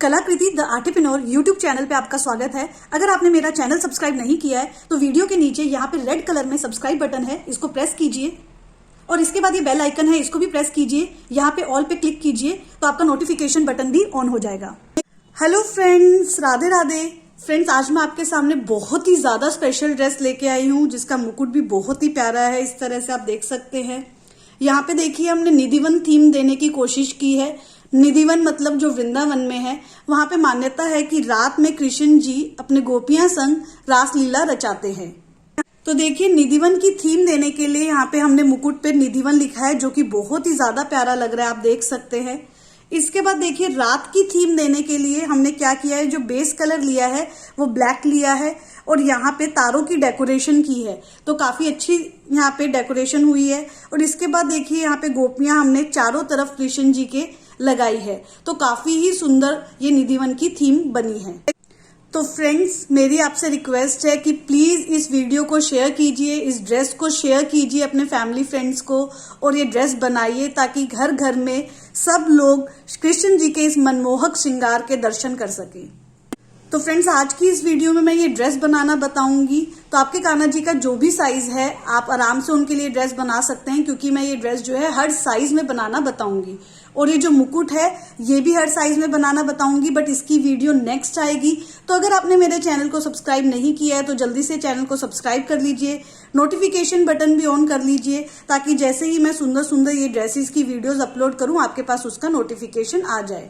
कलाकृति the आर्टिप्रेन्योर YouTube channel पे आपका स्वागत है। अगर आपने मेरा चैनल सब्सक्राइब नहीं किया है तो वीडियो के नीचे यहाँ पे रेड कलर में सब्सक्राइब बटन है, इसको प्रेस कीजिए और इसके बाद ये बेल आइकन है, इसको भी प्रेस कीजिए। यहाँ पे ऑल पे क्लिक कीजिए तो आपका नोटिफिकेशन बटन भी ऑन हो जाएगा। Hello friends, Radhe Radhe. Friends, आज मैं आपके सामने बहुत ही ज्यादा स्पेशल ड्रेस लेके आई हूँ जिसका मुकुट भी बहुत ही प्यारा है। इस तरह से आप देख सकते हैं। यहाँ पे देखिए हमने निधिवन थीम देने की कोशिश की है। निधिवन मतलब जो वृंदावन में है, वहां पे मान्यता है कि रात में कृष्ण जी अपने गोपियां संग रासलीला रचाते हैं। तो देखिए निधिवन की थीम देने के लिए यहाँ पे हमने मुकुट पे निधिवन लिखा है, जो कि बहुत ही ज्यादा प्यारा लग रहा है, आप देख सकते हैं। इसके बाद देखिए रात की थीम देने के लिए हमने क्या किया है, जो बेस कलर लिया है वो ब्लैक लिया है और यहाँ पे तारों की डेकोरेशन की है, तो काफी अच्छी यहाँ पे डेकोरेशन हुई है। और इसके बाद देखिए यहाँ पे गोपियां हमने चारों तरफ कृष्ण जी के लगाई है, तो काफी ही सुंदर ये निधिवन की थीम बनी है। तो फ्रेंड्स, मेरी आपसे रिक्वेस्ट है कि प्लीज इस वीडियो को शेयर कीजिए, इस ड्रेस को शेयर कीजिए अपने फैमिली फ्रेंड्स को और ये ड्रेस बनाइए ताकि घर घर में सब लोग कृष्ण जी के इस मनमोहक श्रृंगार के दर्शन कर सकें। तो फ्रेंड्स, आज की इस वीडियो में मैं ये ड्रेस बनाना बताऊंगी। तो आपके कान्हा जी का जो भी साइज है आप आराम से उनके लिए ड्रेस बना सकते हैं, क्योंकि मैं ये ड्रेस जो है हर साइज में बनाना बताऊंगी। और ये जो मुकुट है ये भी हर साइज में बनाना बताऊंगी, बट इसकी वीडियो नेक्स्ट आएगी। तो अगर आपने मेरे चैनल को सब्सक्राइब नहीं किया है तो जल्दी से चैनल को सब्सक्राइब कर लीजिए, नोटिफिकेशन बटन भी ऑन कर लीजिए, ताकि जैसे ही मैं सुंदर सुंदर ये ड्रेसेस की वीडियोज अपलोड करूं आपके पास उसका नोटिफिकेशन आ जाए।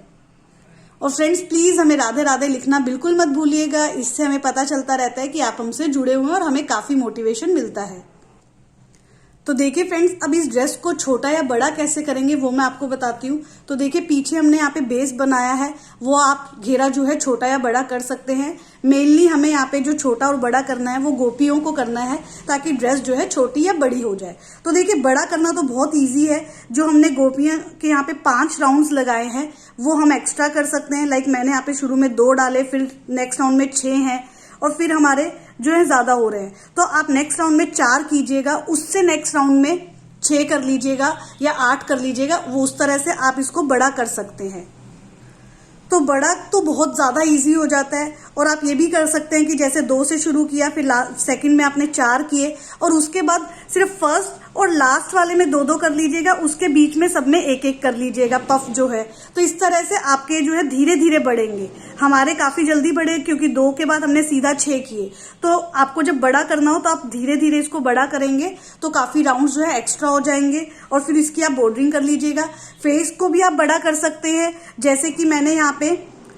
और फ्रेंड्स, प्लीज हमें राधे राधे लिखना बिल्कुल मत भूलिएगा, इससे हमें पता चलता रहता है कि आप हमसे जुड़े हुए हैं और हमें काफी मोटिवेशन मिलता है। तो देखिए फ्रेंड्स, अब इस ड्रेस को छोटा या बड़ा कैसे करेंगे वो मैं आपको बताती हूँ। तो देखिए पीछे हमने यहाँ पे बेस बनाया है, वो आप घेरा जो है छोटा या बड़ा कर सकते हैं। मेनली हमें यहाँ पे जो छोटा और बड़ा करना है वो गोपियों को करना है, ताकि ड्रेस जो है छोटी या बड़ी हो जाए। तो देखिए बड़ा करना तो बहुत ईजी है। जो हमने गोपियां के यहाँ पे 5 राउंड्स लगाए हैं वो हम एक्स्ट्रा कर सकते हैं। लाइक मैंने यहाँ पे शुरू में 2 डाले, फिर नेक्स्ट राउंड में 6 हैं और फिर हमारे जो है ज्यादा हो रहे हैं, तो आप नेक्स्ट राउंड में 4 कीजिएगा, उससे नेक्स्ट राउंड में 6 कर लीजिएगा या 8 कर लीजिएगा। वो उस तरह से आप इसको बड़ा कर सकते हैं। तो बड़ा तो बहुत ज्यादा इजी हो जाता है। और आप ये भी कर सकते हैं कि जैसे 2 से शुरू किया, फिर सेकंड में आपने 4 किए और उसके बाद सिर्फ फर्स्ट और लास्ट वाले में 2-2 कर लीजिएगा, उसके बीच में सब में 1-1 कर लीजिएगा पफ जो है। तो इस तरह से आपके जो है धीरे धीरे बढ़ेंगे। हमारे काफी जल्दी बढ़े क्योंकि 2 के बाद हमने सीधा 6 किए। तो आपको जब बड़ा करना हो तो आप धीरे धीरे इसको बड़ा करेंगे तो काफी राउंड जो है एक्स्ट्रा हो जाएंगे। और फिर इसकी आप बॉर्डरिंग कर लीजिएगा। फेस को भी आप बड़ा कर सकते हैं, जैसे कि मैंने यहाँ पे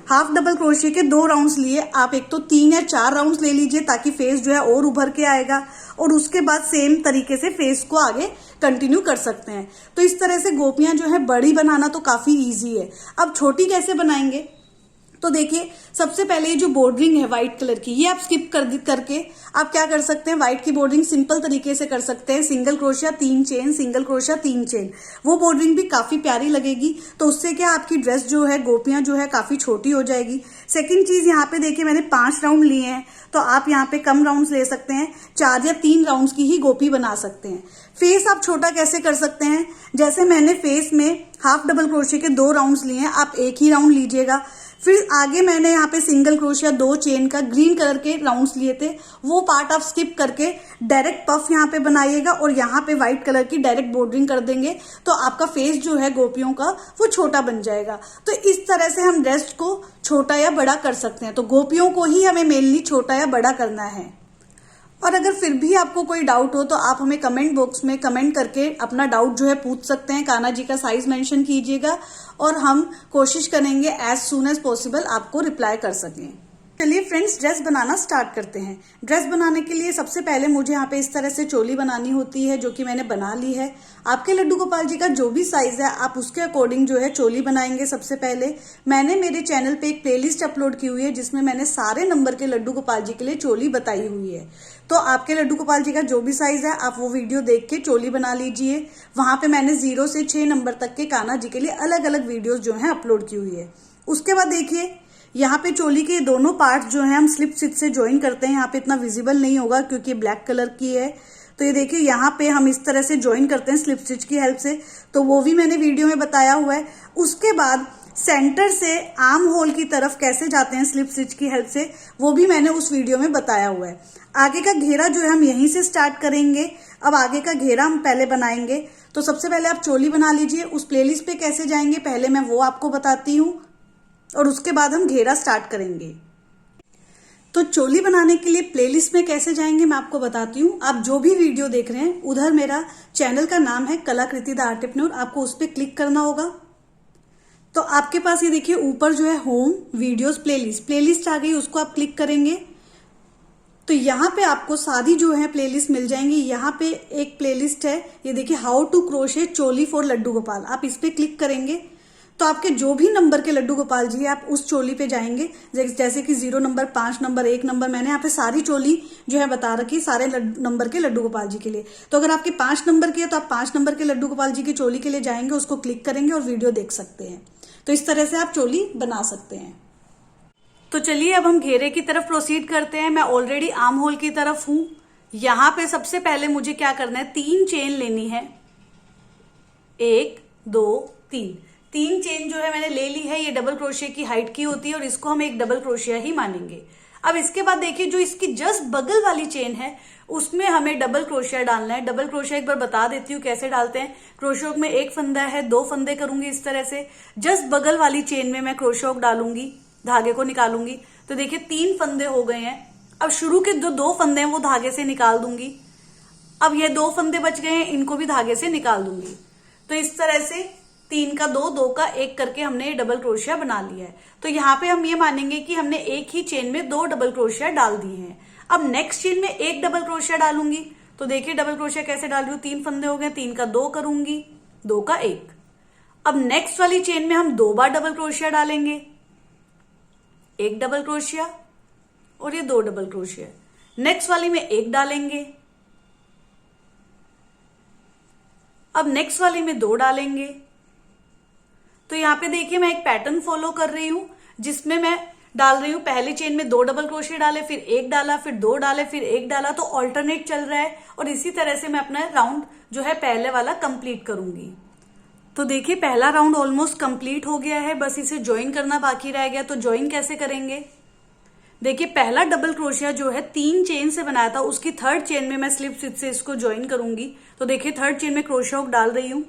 हाफ डबल क्रोशिया के 2 राउंड्स लिए। आप एक तो 3 या 4 राउंड्स ले लीजिए ताकि फेस जो है और उभर के आएगा, और उसके बाद सेम तरीके से फेस को आगे कंटिन्यू कर सकते हैं। तो इस तरह से गोपियां जो है बड़ी बनाना तो काफी इजी है। अब छोटी कैसे बनाएंगे, तो देखिए सबसे पहले ये जो बॉर्डरिंग है व्हाइट कलर की, ये आप स्किप करके आप क्या कर सकते हैं, व्हाइट की बॉर्डरिंग सिंपल तरीके से कर सकते हैं। Single crochet 3 chain, single crochet 3 chain, वो बॉर्डरिंग भी काफी प्यारी लगेगी। तो उससे क्या आपकी ड्रेस जो है गोपियां जो है काफी छोटी हो जाएगी। सेकंड चीज, यहाँ पे देखिए मैंने 5 राउंड लिए हैं, तो आप यहाँ पे कम राउंड्स ले सकते हैं, 4 या 3 राउंड्स की ही गोपी बना सकते हैं। फेस आप छोटा कैसे कर सकते हैं, जैसे मैंने फेस में हाफ डबल क्रोशिया के 2 राउंड्स लिए हैं, आप 1 ही राउंड लीजिएगा। फिर आगे मैंने यहाँ पे सिंगल क्रोशिया 2 चेन का ग्रीन कलर के राउंड्स लिए थे, वो पार्ट आप स्किप करके डायरेक्ट पफ यहाँ पे बनाइएगा और यहाँ पे व्हाइट कलर की डायरेक्ट बॉर्डरिंग कर देंगे। तो आपका फेस जो है गोपियों का वो छोटा बन जाएगा। तो इस तरह से हम ड्रेस को छोटा या बड़ा कर सकते हैं। तो गोपियों को ही हमें मेनली छोटा या बड़ा करना है। और अगर फिर भी आपको कोई डाउट हो तो आप हमें कमेंट बॉक्स में कमेंट करके अपना डाउट जो है पूछ सकते हैं। कान्हा जी का साइज मेंशन कीजिएगा और हम कोशिश करेंगे एज सून एज पॉसिबल आपको रिप्लाई कर सकें। चलिए फ्रेंड्स, ड्रेस बनाना स्टार्ट करते हैं। ड्रेस बनाने के लिए सबसे पहले मुझे यहाँ पे इस तरह से चोली बनानी होती है, जो कि मैंने बना ली है। आपके लड्डू गोपाल जी का जो भी साइज है आप उसके अकॉर्डिंग जो है चोली बनाएंगे। सबसे पहले मैंने मेरे चैनल पे एक प्लेलिस्ट अपलोड की हुई है जिसमें मैंने सारे नंबर के लड्डू गोपाल जी के लिए चोली बताई हुई है। तो आपके लड्डू गोपाल जी का जो भी साइज है आप वो वीडियो देख के चोली बना लीजिए। वहां पे मैंने 0 से 6 नंबर तक के कान्हा जी के लिए अलग अलग वीडियोस जो है अपलोड की हुई है। उसके बाद देखिए यहाँ पे चोली के दोनों पार्ट जो है हम स्लिप स्टिच से ज्वाइन करते हैं। यहाँ पे इतना विजिबल नहीं होगा क्योंकि ब्लैक कलर की है। तो ये देखिए यहाँ पे हम इस तरह से ज्वाइन करते हैं स्लिप स्टिच की हेल्प से, तो वो भी मैंने वीडियो में बताया हुआ है। उसके बाद सेंटर से आर्म होल की तरफ कैसे जाते हैं स्लिप स्टिच की हेल्प से, वो भी मैंने उस वीडियो में बताया हुआ है। आगे का घेरा जो है हम यहीं से स्टार्ट करेंगे। अब आगे का घेरा हम पहले बनाएंगे। तो सबसे पहले आप चोली बना लीजिए। उस प्लेलिस्ट पे कैसे जाएंगे पहले मैं वो आपको बताती हूँ और उसके बाद हम घेरा स्टार्ट करेंगे। तो चोली बनाने के लिए प्लेलिस्ट में कैसे जाएंगे मैं आपको बताती हूँ। आप जो भी वीडियो देख रहे हैं उधर मेरा चैनल का नाम है कलाकृति द आर्टिप्रेन्योर, आपको उस पर क्लिक करना होगा। तो आपके पास ये देखिए ऊपर जो है होम वीडियोस प्लेलिस्ट आ गई, उसको आप क्लिक करेंगे तो यहाँ पे आपको सारी जो है प्लेलिस्ट मिल जाएंगी। यहाँ पे एक प्लेलिस्ट है, ये देखिए how to crochet choli for Laddu Gopal, आप इस पे क्लिक करेंगे तो आपके जो भी नंबर के लड्डू गोपाल जी है आप उस चोली पे जाएंगे। जैसे कि 0 नंबर, 5 नंबर, 1 नंबर, मैंने यहाँ पे सारी चोली जो है बता रखी सारे नंबर के लड्डू गोपाल जी के लिए। तो अगर आपके 5 नंबर के है तो आप 5 नंबर के लड्डू गोपाल जी की चोली के लिए जाएंगे, उसको क्लिक करेंगे और वीडियो देख सकते हैं। तो इस तरह से आप चोली बना सकते हैं। तो चलिए अब हम घेरे की तरफ प्रोसीड करते हैं। मैं ऑलरेडी आर्म होल की तरफ हूं। यहां पे सबसे पहले मुझे क्या करना है, 3 चेन लेनी है। 1 2 3 चेन जो है मैंने ले ली है। ये डबल क्रोशिया की हाइट की होती है और इसको हम एक डबल क्रोशिया ही मानेंगे। अब इसके बाद देखिए जो इसकी जस्ट बगल वाली चेन है उसमें हमें डबल क्रोशिया डालना है। डबल क्रोशिया एक बार बता देती हूँ कैसे डालते हैं। क्रोशिया में एक फंदा है, 2 फंदे करूंगी इस तरह से। जस्ट बगल वाली चेन में मैं क्रोशिया डालूंगी, धागे को निकालूंगी। तो देखिए 3 फंदे हो गए हैं। अब शुरू के जो 2 फंदे हैं वो धागे से निकाल दूंगी। अब ये 2 फंदे बच गए हैं, इनको भी धागे से निकाल दूंगी। तो इस तरह से 3 का 2, 2 का 1 करके हमने ये डबल क्रोशिया बना लिया है। तो यहाँ पे हम ये मानेंगे कि हमने एक ही चेन में 2 डबल क्रोशिया डाल दिए हैं। अब नेक्स्ट चेन में 1 डबल क्रोशिया डालूंगी। तो देखिए डबल क्रोशिया कैसे डाल रही हूँ, 3 फंदे हो गए, 3 का 2 करूंगी, 2 का 1। अब नेक्स्ट वाली चेन में हम 2 बार डबल क्रोशिया डालेंगे, 1 डबल क्रोशिया और ये 2 डबल क्रोशिया। नेक्स्ट वाली में 1 डालेंगे, अब नेक्स्ट वाली में 2 डालेंगे। तो यहाँ पे देखिए मैं एक पैटर्न फॉलो कर रही हूं जिसमें मैं डाल रही हूं पहली चेन में 2 डबल क्रोशिया डाले, फिर 1 डाला, फिर 2 डाले, फिर 1 डाला। तो ऑल्टरनेट चल रहा है और इसी तरह से मैं अपना राउंड जो है पहले वाला कंप्लीट करूंगी। तो देखिए पहला राउंड ऑलमोस्ट कंप्लीट हो गया है, बस इसे ज्वाइन करना बाकी रह गया। तो ज्वाइन कैसे करेंगे, देखिए पहला डबल क्रोशिया जो है 3 चेन से बनाया था, उसकी 3rd चेन में मैं स्लिप स्टिच से इसको ज्वाइन करूंगी। तो देखिए 3rd चेन में क्रोशिया डाल रही हूं,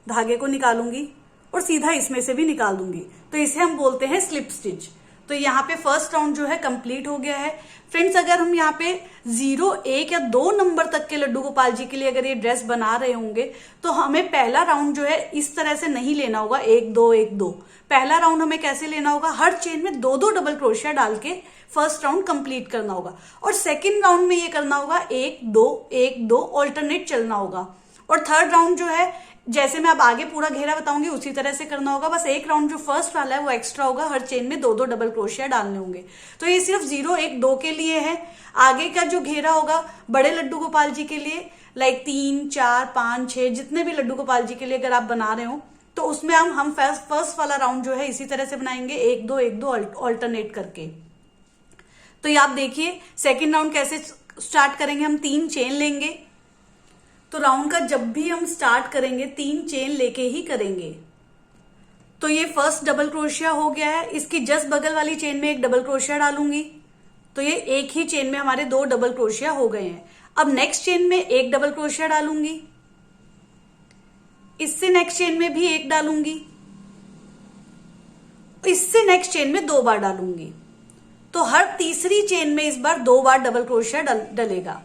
धागे को निकालूंगी और सीधा इसमें से भी निकाल दूंगी। तो इसे हम बोलते हैं स्लिप स्टिच। तो यहाँ पे फर्स्ट राउंड जो है कंप्लीट हो गया है। फ्रेंड्स अगर हम यहाँ पे 0, 1 या 2 नंबर तक के लड्डू गोपाल जी के लिए अगर ये ड्रेस बना रहे होंगे तो हमें पहला राउंड जो है इस तरह से नहीं लेना होगा 1 2 1 2। पहला राउंड हमें कैसे लेना होगा, हर चेन में 2 2 डबल क्रोशिया डाल के फर्स्ट राउंड कंप्लीट करना होगा। और सेकेंड राउंड में ये करना होगा 1 2 1 2 ऑल्टरनेट चलना होगा। और थर्ड राउंड जो है जैसे मैं अब आगे पूरा घेरा बताऊंगी उसी तरह से करना होगा। बस एक राउंड जो फर्स्ट वाला है वो एक्स्ट्रा होगा, हर चेन में 2 2 डबल क्रोशिया डालने होंगे। तो ये सिर्फ 0 1 2 के लिए है। आगे का जो घेरा होगा बड़े लड्डू गोपाल जी के लिए, लाइक 3 4 5 6 जितने भी लड्डू गोपाल जी के लिए अगर आप बना रहे हो तो उसमें हम फर्स्ट वाला राउंड जो है इसी तरह से बनाएंगे 1 2 1 2 ऑल्टरनेट करके। तो ये आप देखिए सेकेंड राउंड कैसे स्टार्ट करेंगे, हम 3 चेन लेंगे। तो राउंड का जब भी हम स्टार्ट करेंगे 3 चेन लेके ही करेंगे। तो ये फर्स्ट डबल क्रोशिया हो गया है। इसकी जस्ट बगल वाली चेन में 1 डबल क्रोशिया डालूंगी। तो ये एक ही चेन में हमारे 2 डबल क्रोशिया हो गए हैं। अब नेक्स्ट चेन में 1 डबल क्रोशिया डालूंगी, इससे नेक्स्ट चेन में भी 1 डालूंगी, इससे नेक्स्ट चेन में 2 बार डालूंगी। तो हर तीसरी चेन में इस बार 2 बार डबल क्रोशिया डलेगा।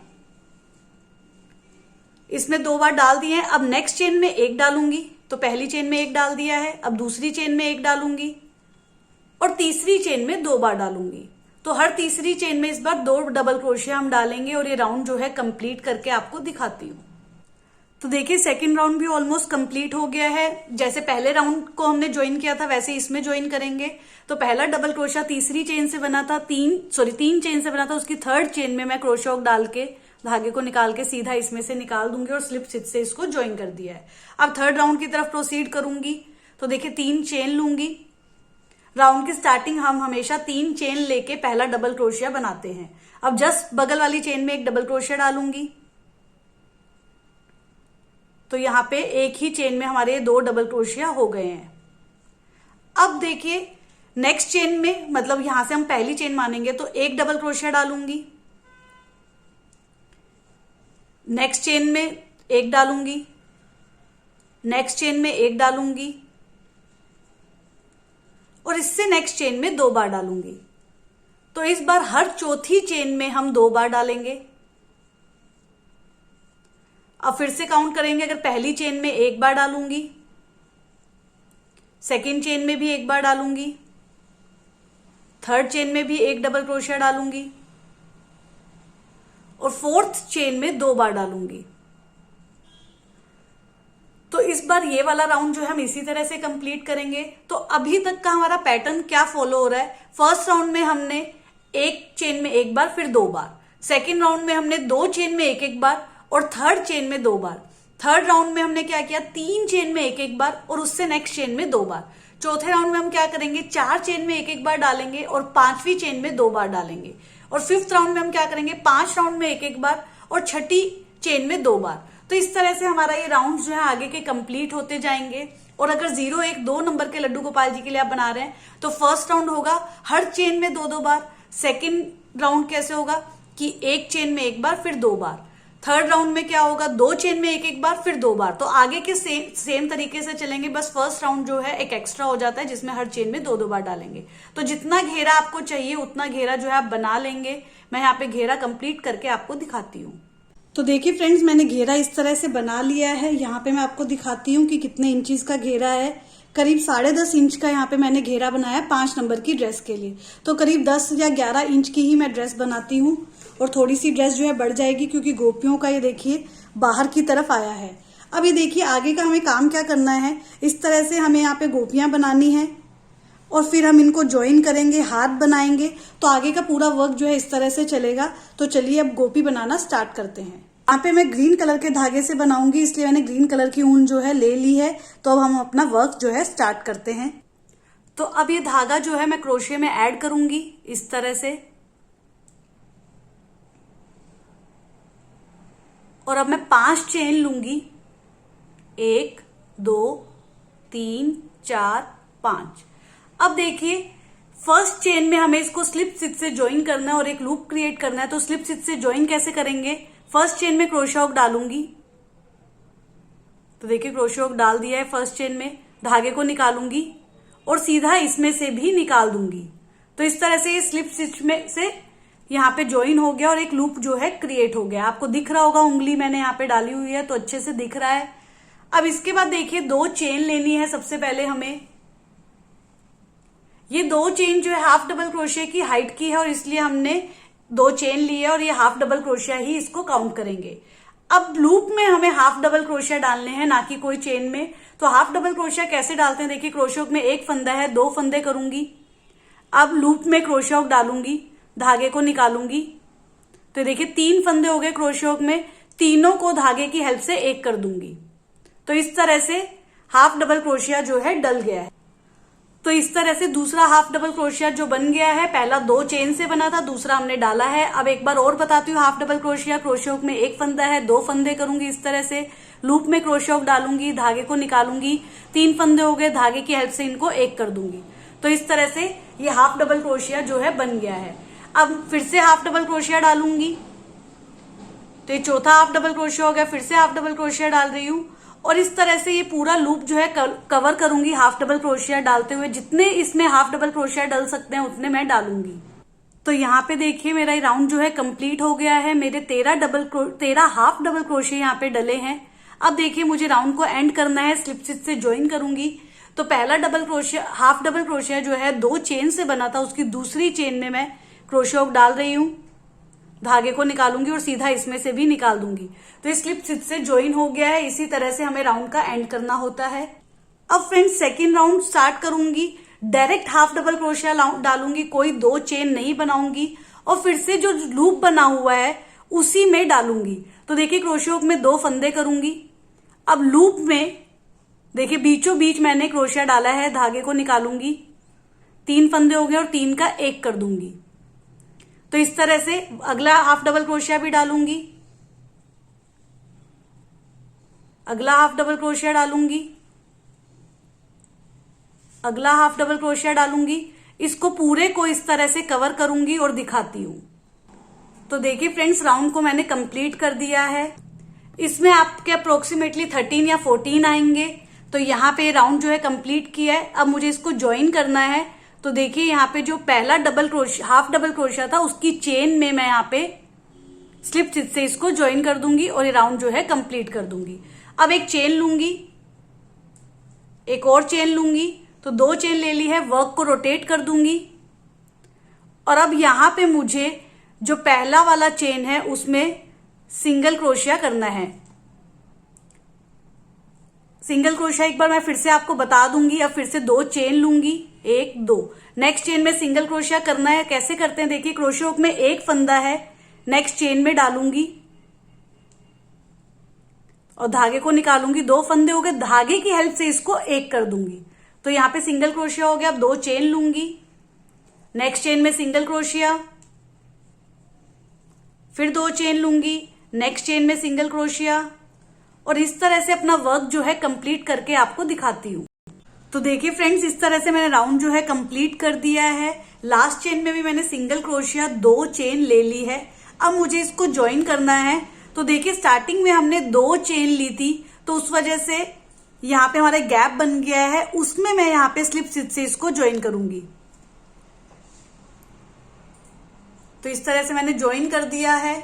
इसमें 2 बार डाल दिए हैं। अब नेक्स्ट चेन में 1 डालूंगी, तो पहली चेन में 1 डाल दिया है। अब दूसरी चेन में 1 डालूंगी और तीसरी चेन में 2 बार डालूंगी। तो हर तीसरी चेन में इस बार 2 डबल क्रोशिया हम डालेंगे और ये राउंड जो है कंप्लीट करके आपको दिखाती हूँ। तो देखिए सेकेंड राउंड भी ऑलमोस्ट कंप्लीट हो गया है। जैसे पहले राउंड को हमने ज्वाइन किया था वैसे इसमें ज्वाइन करेंगे। तो पहला डबल क्रोशिया तीसरी चेन से बना था, 3 चेन से बना था, उसकी 3rd चेन में मैं क्रोशिया डाल के धागे को निकाल के सीधा इसमें से निकाल दूंगी और स्लिप स्टिच से इसको ज्वाइन कर दिया है। अब थर्ड राउंड की तरफ प्रोसीड करूंगी। तो देखिए 3 चेन लूंगी। राउंड की स्टार्टिंग हम हमेशा 3 चेन लेके पहला डबल क्रोशिया बनाते हैं। अब जस्ट बगल वाली चेन में 1 डबल क्रोशिया डालूंगी। तो यहां पे एक ही चेन में हमारे 2 डबल क्रोशिया हो गए हैं। अब देखिए नेक्स्ट चेन में, मतलब यहां से हम पहली चेन मानेंगे तो एक डबल क्रोशिया डालूंगी, नेक्स्ट चेन में एक डालूंगी, नेक्स्ट चेन में एक डालूंगी और इससे नेक्स्ट चेन में 2 बार डालूंगी। तो इस बार हर चौथी चेन में हम 2 बार डालेंगे। अब फिर से काउंट करेंगे। अगर पहली चेन में 1 बार डालूंगी, सेकेंड चेन में भी 1 बार डालूंगी, थर्ड चेन में भी एक डबल क्रोशिया डालूंगी और फोर्थ चेन में 2 बार डालूंगी। तो इस बार ये वाला राउंड जो है हम इसी तरह से कंप्लीट करेंगे। तो अभी तक का हमारा पैटर्न क्या फॉलो हो रहा है? फर्स्ट राउंड में हमने एक चेन में 1 बार, फिर 2 बार। सेकेंड राउंड में हमने 2 चेन में 1-1 बार और थर्ड चेन में 2 बार। थर्ड राउंड में हमने क्या किया? 3 चेन में 1-1 बार और उससे नेक्स्ट चेन में 2 बार। चौथे राउंड में हम क्या करेंगे? 4 चेन में 1-1 बार डालेंगे और 5वीं चेन में 2 बार डालेंगे। और फिफ्थ राउंड में हम क्या करेंगे? 5 राउंड में 1-1 बार और छठी चेन में 2 बार। तो इस तरह से हमारा ये राउंड जो है आगे के कंप्लीट होते जाएंगे। और अगर 0, 1, 2 नंबर के लड्डू गोपाल जी के लिए आप बना रहे हैं तो फर्स्ट राउंड होगा हर चेन में 2-2 बार। सेकेंड राउंड कैसे होगा कि एक चेन में 1 बार फिर 2 बार। थर्ड राउंड में क्या होगा? 2 चेन में 1-1 बार फिर 2 बार। तो आगे के सेम तरीके से चलेंगे, बस फर्स्ट राउंड जो है एक एक्स्ट्रा हो जाता है जिसमें हर चेन में 2-2 बार डालेंगे। तो जितना घेरा आपको चाहिए उतना घेरा जो है आप बना लेंगे। मैं यहाँ पे घेरा कंप्लीट करके आपको दिखाती हूँ। तो देखिए फ्रेंड्स, मैंने घेरा इस तरह से बना लिया है। यहाँ पे मैं आपको दिखाती हूँ कि कितने इंचेस का घेरा है। करीब 10.5 इंच का यहाँ पे मैंने घेरा बनाया 5 नंबर की ड्रेस के लिए। तो करीब 10 या 11 इंच की ही मैं ड्रेस बनाती हूँ और थोड़ी सी ड्रेस जो है बढ़ जाएगी क्योंकि गोपियों का ये देखिए बाहर की तरफ आया है। अब ये देखिए आगे का हमें काम क्या करना है। इस तरह से हमें यहाँ पे गोपियां बनानी है और फिर हम इनको ज्वाइन करेंगे, हाथ बनाएंगे। तो आगे का पूरा वर्क जो है इस तरह से चलेगा। तो चलिए अब गोपी बनाना स्टार्ट करते हैं। यहाँ पे मैं ग्रीन कलर के धागे से बनाऊंगी, इसलिए मैंने ग्रीन कलर की ऊन जो है ले ली है। तो अब हम अपना वर्क जो है स्टार्ट करते हैं। तो अब ये धागा जो है मैं क्रोशिया में ऐड करूंगी इस तरह से। और अब मैं 5 चेन लूंगी, 1, 2, 3, 4, 5। अब देखिए फर्स्ट चेन में हमें इसको स्लिप स्टिच से ज्वाइन करना है और एक लूप क्रिएट करना है। तो स्लिप स्टिच से ज्वाइन कैसे करेंगे? फर्स्ट चेन में क्रोशिया हुक डालूंगी। तो देखिए क्रोशिया हुक डाल दिया है फर्स्ट चेन में, धागे को निकालूंगी और सीधा इसमें से भी निकाल दूंगी। तो इस तरह से ये स्लिप स्टिच में से यहाँ पे ज्वाइन हो गया और एक लूप जो है क्रिएट हो गया। आपको दिख रहा होगा, उंगली मैंने यहाँ पे डाली हुई है तो अच्छे से दिख रहा है। अब इसके बाद देखिए 2 चेन लेनी है। सबसे पहले हमें ये 2 चेन जो है हाफ डबल क्रोशिया की हाइट की है और इसलिए हमने 2 चेन ली है और ये हाफ डबल क्रोशिया ही इसको काउंट करेंगे। अब लूप में हमें हाफ डबल क्रोशिया डालने हैं, ना कि कोई चेन में। तो हाफ डबल क्रोशिया कैसे डालते हैं? देखिए क्रोशिया हुक में 1 फंदा है, 2 फंदे करूंगी। अब लूप में क्रोशिया हुक डालूंगी, धागे को निकालूंगी। तो देखिए 3 फंदे हो गए क्रोशिया हुक में, तीनों को धागे की हेल्प से 1 कर दूंगी। तो इस तरह से हाफ डबल क्रोशिया जो है डल गया है। तो इस तरह से दूसरा हाफ डबल क्रोशिया जो बन गया है, पहला 2 चेन से बना था, दूसरा हमने डाला है। अब एक बार और बताती हूँ half double crochet. Crochet hook में 1 फंदा है, 2 फंदे करूंगी इस तरह से। लूप में क्रोशिया हुक डालूंगी, धागे को निकालूंगी, 3 फंदे हो गए, धागे की हेल्प से इनको 1 कर दूंगी। तो इस तरह से ये हाफ डबल क्रोशिया जो है बन गया है। अब फिर से हाफ डबल क्रोशिया डालूंगी। तो ये चौथा हाफ डबल क्रोशिया हो गया, फिर से हाफ डबल क्रोशिया डाल रही हूँ और इस तरह से ये पूरा लूप जो है कवर करूंगी हाफ डबल क्रोशिया डालते हुए। जितने इसमें हाफ डबल क्रोशिया डल सकते हैं उतने मैं डालूंगी। तो यहाँ पे देखिए मेरा ये राउंड जो है कंप्लीट हो गया है। मेरे 13 हाफ डबल क्रोशिया यहाँ पे डले हैं। अब देखिए मुझे राउंड को एंड करना है, स्लिप स्टिच से ज्वाइन करूंगी। तो पहला double crochet, half double crochet जो है 2 चेन से बना था, उसकी दूसरी चेन में मैं क्रोशिया हुक डाल रही हूँ, धागे को निकालूंगी और सीधा इसमें से भी निकाल दूंगी। तो स्लिप स्टिच से ज्वाइन हो गया है। इसी तरह से हमें राउंड का एंड करना होता है। अब फ्रेंड्स सेकेंड राउंड स्टार्ट करूंगी। डायरेक्ट हाफ डबल क्रोशिया डालूंगी, कोई 2 चेन नहीं बनाऊंगी और फिर से जो लूप बना हुआ है उसी में डालूंगी। तो देखिए क्रोशिया हुक में 2 फंदे करूंगी। अब लूप में देखिए बीचों बीच मैंने क्रोशिया डाला है, धागे को निकालूंगी, 3 फंदे हो गए और 3 का 1 कर दूंगी। तो इस तरह से अगला हाफ डबल क्रोशिया भी डालूंगी, अगला हाफ डबल क्रोशिया डालूंगी, अगला हाफ डबल क्रोशिया डालूंगी, इसको पूरे को इस तरह से कवर करूंगी और दिखाती हूं। तो देखिए फ्रेंड्स, राउंड को मैंने कंप्लीट कर दिया है। इसमें आपके अप्रोक्सीमेटली 13 या 14 आएंगे। तो यहाँ पे राउंड जो है कंप्लीट किया है। अब मुझे इसको ज्वाइन करना है। तो देखिए यहाँ पे जो पहला double crochet, half double crochet था, उसकी चेन में मैं यहाँ पे स्लिप स्टिच से इसको ज्वाइन कर दूंगी और ये राउंड जो है कंप्लीट कर दूंगी। अब एक चेन लूंगी, एक और चेन लूंगी, तो 2 चेन ले ली है। वर्क को रोटेट कर दूंगी और अब यहां पे मुझे जो पहला वाला चेन है उसमें सिंगल क्रोशिया करना है। सिंगल क्रोशिया एक बार मैं फिर से आपको बता दूंगी। अब फिर से 2 चेन लूंगी, 1 2, नेक्स्ट चेन में सिंगल क्रोशिया करना है। कैसे करते हैं देखिए, क्रोशिया हुक में एक फंदा है, नेक्स्ट चेन में डालूंगी और धागे को निकालूंगी। 2 फंदे हो गए, धागे की हेल्प से इसको एक कर दूंगी। तो यहां पे सिंगल क्रोशिया हो गया। अब 2 चेन लूंगी, नेक्स्ट चेन में सिंगल क्रोशिया, फिर 2 चेन लूंगी, नेक्स्ट चेन में सिंगल क्रोशिया, और इस तरह से अपना वर्क जो है कंप्लीट करके आपको दिखाती हूं। तो देखिए फ्रेंड्स, इस तरह से मैंने राउंड जो है कंप्लीट कर दिया है। लास्ट चेन में भी मैंने सिंगल क्रोशिया 2 चेन ले ली है। अब मुझे इसको ज्वाइन करना है। तो देखिए स्टार्टिंग में हमने 2 चेन ली थी, तो उस वजह से यहाँ पे हमारा गैप बन गया है, उसमें मैं यहाँ पे स्लिप स्टिच से इसको ज्वाइन करूंगी। तो इस तरह से मैंने ज्वाइन कर दिया है।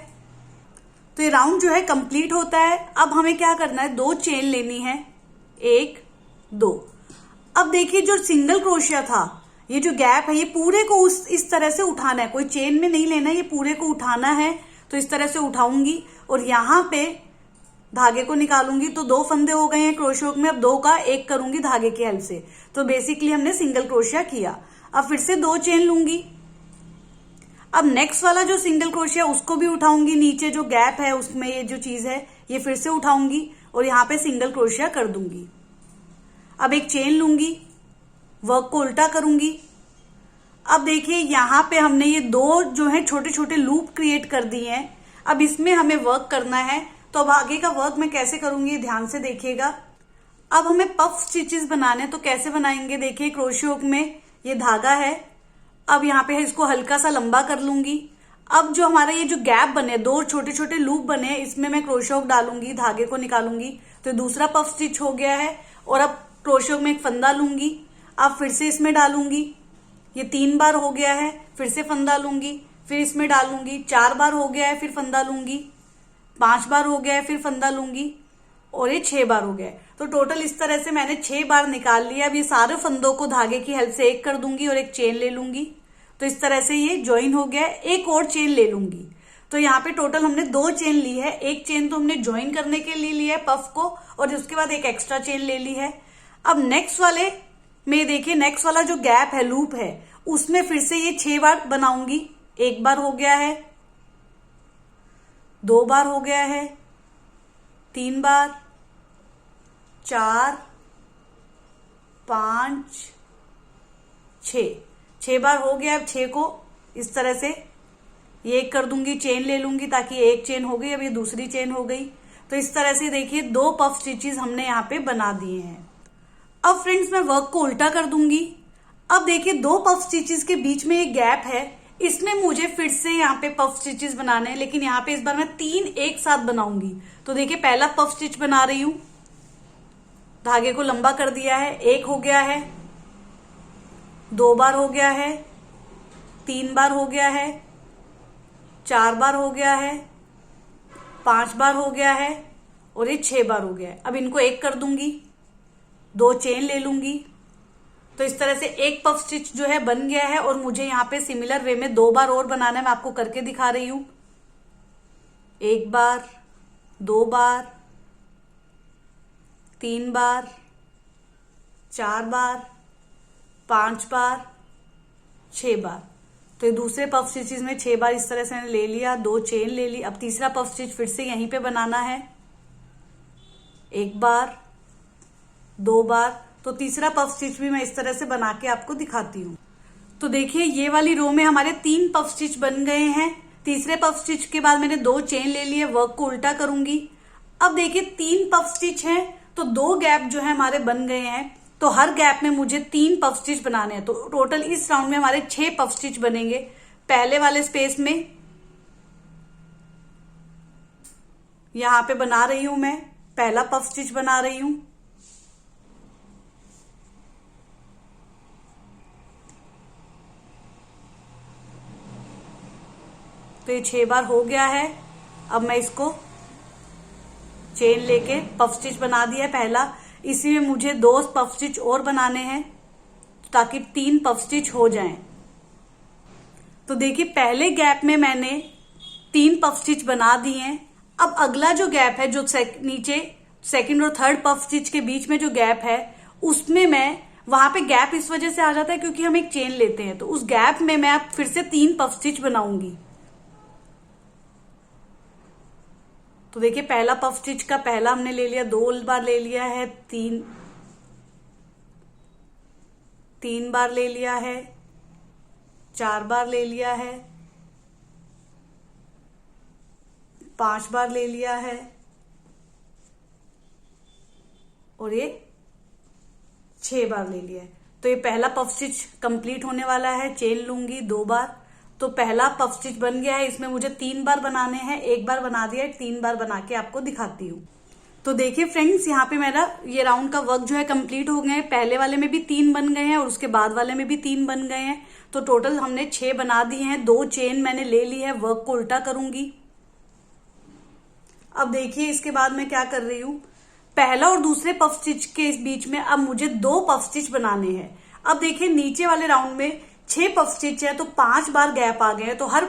तो ये राउंड जो है कंप्लीट होता है। अब हमें क्या करना है, 2 चेन लेनी है, 1 2। अब देखिए जो सिंगल क्रोशिया था, ये जो गैप है, ये पूरे को इस तरह से उठाना है, कोई चेन में नहीं लेना है, ये पूरे को उठाना है। तो इस तरह से उठाऊंगी और यहां पे धागे को निकालूंगी। तो 2 फंदे हो गए हैं क्रोशिया हुक में, अब 2 का 1 करूंगी धागे की हेल्प से। तो बेसिकली हमने सिंगल क्रोशिया किया। अब फिर से 2 चेन लूंगी। अब नेक्स्ट वाला जो सिंगल क्रोशिया उसको भी उठाऊंगी, नीचे जो गैप है उसमें ये जो चीज है ये फिर से उठाऊंगी और यहाँ पे सिंगल क्रोशिया कर दूंगी। अब एक चेन लूंगी, वर्क को उल्टा करूंगी। अब देखिए यहाँ पे हमने ये 2 जो है छोटे छोटे लूप क्रिएट कर दिए हैं। अब इसमें हमें वर्क करना है। तो अब आगे का वर्क मैं कैसे करूंगी, ध्यान से देखिएगा। अब हमें पफ स्टिचेस बनाने, तो कैसे बनाएंगे देखिए, क्रोशिया हुक में ये धागा है। अब यहाँ पे इसको हल्का सा लंबा कर लूंगी। अब जो हमारा ये जो गैप बने, 2 छोटे छोटे लूप बने, इसमें मैं क्रोशिया हुक डालूंगी, धागे को निकालूंगी। तो दूसरा पफ स्टिच हो गया है। और अब क्रोशिया हुक में एक फंदा लूंगी, अब फिर से इसमें डालूंगी, ये 3 बार हो गया है। फिर से फंदा लूंगी, फिर इसमें डालूंगी, 4 बार हो गया है, फिर फंदा लूंगी, 5 बार हो गया है, फिर फंदा लूंगी, और ये 6 बार हो गया है। तो टोटल इस तरह से मैंने 6 बार निकाल लिया। अब ये सारे फंदों को धागे की हेल्प से एक कर दूंगी और एक चेन ले लूंगी। तो इस तरह से ये ज्वाइन हो गया है। एक और चेन ले लूंगी। तो यहाँ पे टोटल हमने 2 चेन ली है। एक चेन तो हमने ज्वाइन करने के लिए लिया है पफ को, और उसके बाद एक एक्स्ट्रा चेन ले ली है। अब नेक्स्ट वाले में देखिए, नेक्स्ट वाला जो गैप है, लूप है, उसमें फिर से ये 6 बार बनाऊंगी। 1 बार हो गया है, 2 बार हो गया है, 3 बार, 4 5 6 बार हो गया। अब 6 को इस तरह से ये एक कर दूंगी, चेन ले लूंगी, ताकि एक चेन हो गई। अब ये दूसरी चेन हो गई। तो इस तरह से देखिए 2 पफ स्टिचेस हमने यहाँ पे बना दिए हैं। अब फ्रेंड्स मैं वर्क को उल्टा कर दूंगी। अब देखिए 2 पफ स्टिचेस के बीच में एक गैप है, इसमें मुझे फिर से यहाँ पे पफ स्टिचेस बनाने हैं, लेकिन यहाँ पे इस बार मैं 3 एक साथ बनाऊंगी। तो देखिए पहला पफ स्टिच बना रही हूं, धागे को लंबा कर दिया है, 1 हो गया है, 2 बार हो गया है, 3 बार हो गया है, 4 बार हो गया है, 5 बार हो गया है, और ये 6 बार हो गया है। अब इनको एक कर दूंगी, 2 चेन ले लूंगी। तो इस तरह से एक पफ स्टिच जो है बन गया है। और मुझे यहाँ पे सिमिलर वे में 2 बार और बनाना है, मैं आपको करके दिखा रही हूं। 1 बार, 2 बार, 3 बार, 4 बार, 5 बार, 6 बार। तो ये दूसरे पफ स्टिचेस में 6 बार इस तरह से मैंने ले लिया, 2 चेन ले ली। अब तीसरा पफ स्टिच फिर से यहीं पे बनाना है, 1 बार, 2 बार। तो तीसरा पफ स्टिच भी मैं इस तरह से बना के आपको दिखाती हूँ। तो देखिए ये वाली रो में हमारे 3 पफ स्टिच बन गए हैं। तीसरे पफ स्टिच के बाद मैंने 2 चेन ले लिए, वर्क को उल्टा करूंगी। अब देखिए 3 पफ स्टिच हैं, तो 2 गैप जो है हमारे बन गए हैं। तो हर गैप में मुझे 3 पफ स्टिच बनाने हैं। तो टोटल इस राउंड में हमारे 6 पफ स्टिच बनेंगे। पहले वाले स्पेस में यहां पे बना रही हूं, मैं पहला पफ स्टिच बना रही हूं। तो ये 6 बार हो गया है। अब मैं इसको चेन लेके पफ स्टिच बना दिया है पहला। इसी में मुझे 2 पफ स्टिच और बनाने हैं ताकि 3 पफ स्टिच हो जाएं। तो देखिए पहले गैप में मैंने 3 पफ स्टिच बना दिए हैं। अब अगला जो गैप है, जो नीचे सेकंड और थर्ड पफ स्टिच के बीच में जो गैप है, उसमें मैं वहां पे गैप इस वजह से आ जाता है क्योंकि हम एक चेन लेते हैं। तो उस गैप में मैं अब फिर से 3 पफ स्टिच बनाऊंगी। तो देखिए पहला पफ स्टिच का पहला हमने ले लिया, 2 बार ले लिया है, 3 बार ले लिया है, 4 बार ले लिया है, 5 बार ले लिया है और ये 6 बार ले लिया है। तो ये पहला पफ स्टिच कंप्लीट होने वाला है। चेन लूंगी 2 बार। तो पहला पफ स्टिच बन गया है। इसमें मुझे 3 बार बनाने हैं, 1 बार बना दिया है, 3 बार बना के आपको दिखाती हूँ। तो देखिए फ्रेंड्स, यहाँ पे मेरा ये राउंड का वर्क जो है कंप्लीट हो गए हैं। पहले वाले में भी 3 बन गए हैं और उसके बाद वाले में भी 3 बन गए हैं। तो टोटल हमने 6 बना दिए हैं। 2 चेन मैंने ले ली है। वर्क को उल्टा करूंगी। अब देखिए इसके बाद मैं क्या कर रही हूँ, पहला और दूसरे पफ स्टिच के बीच में अब मुझे 2 पफ स्टिच बनाने हैं। अब देखिए नीचे वाले राउंड में 6 पफ स्टिच है तो 5 बार गैप आ गए हैं। तो हर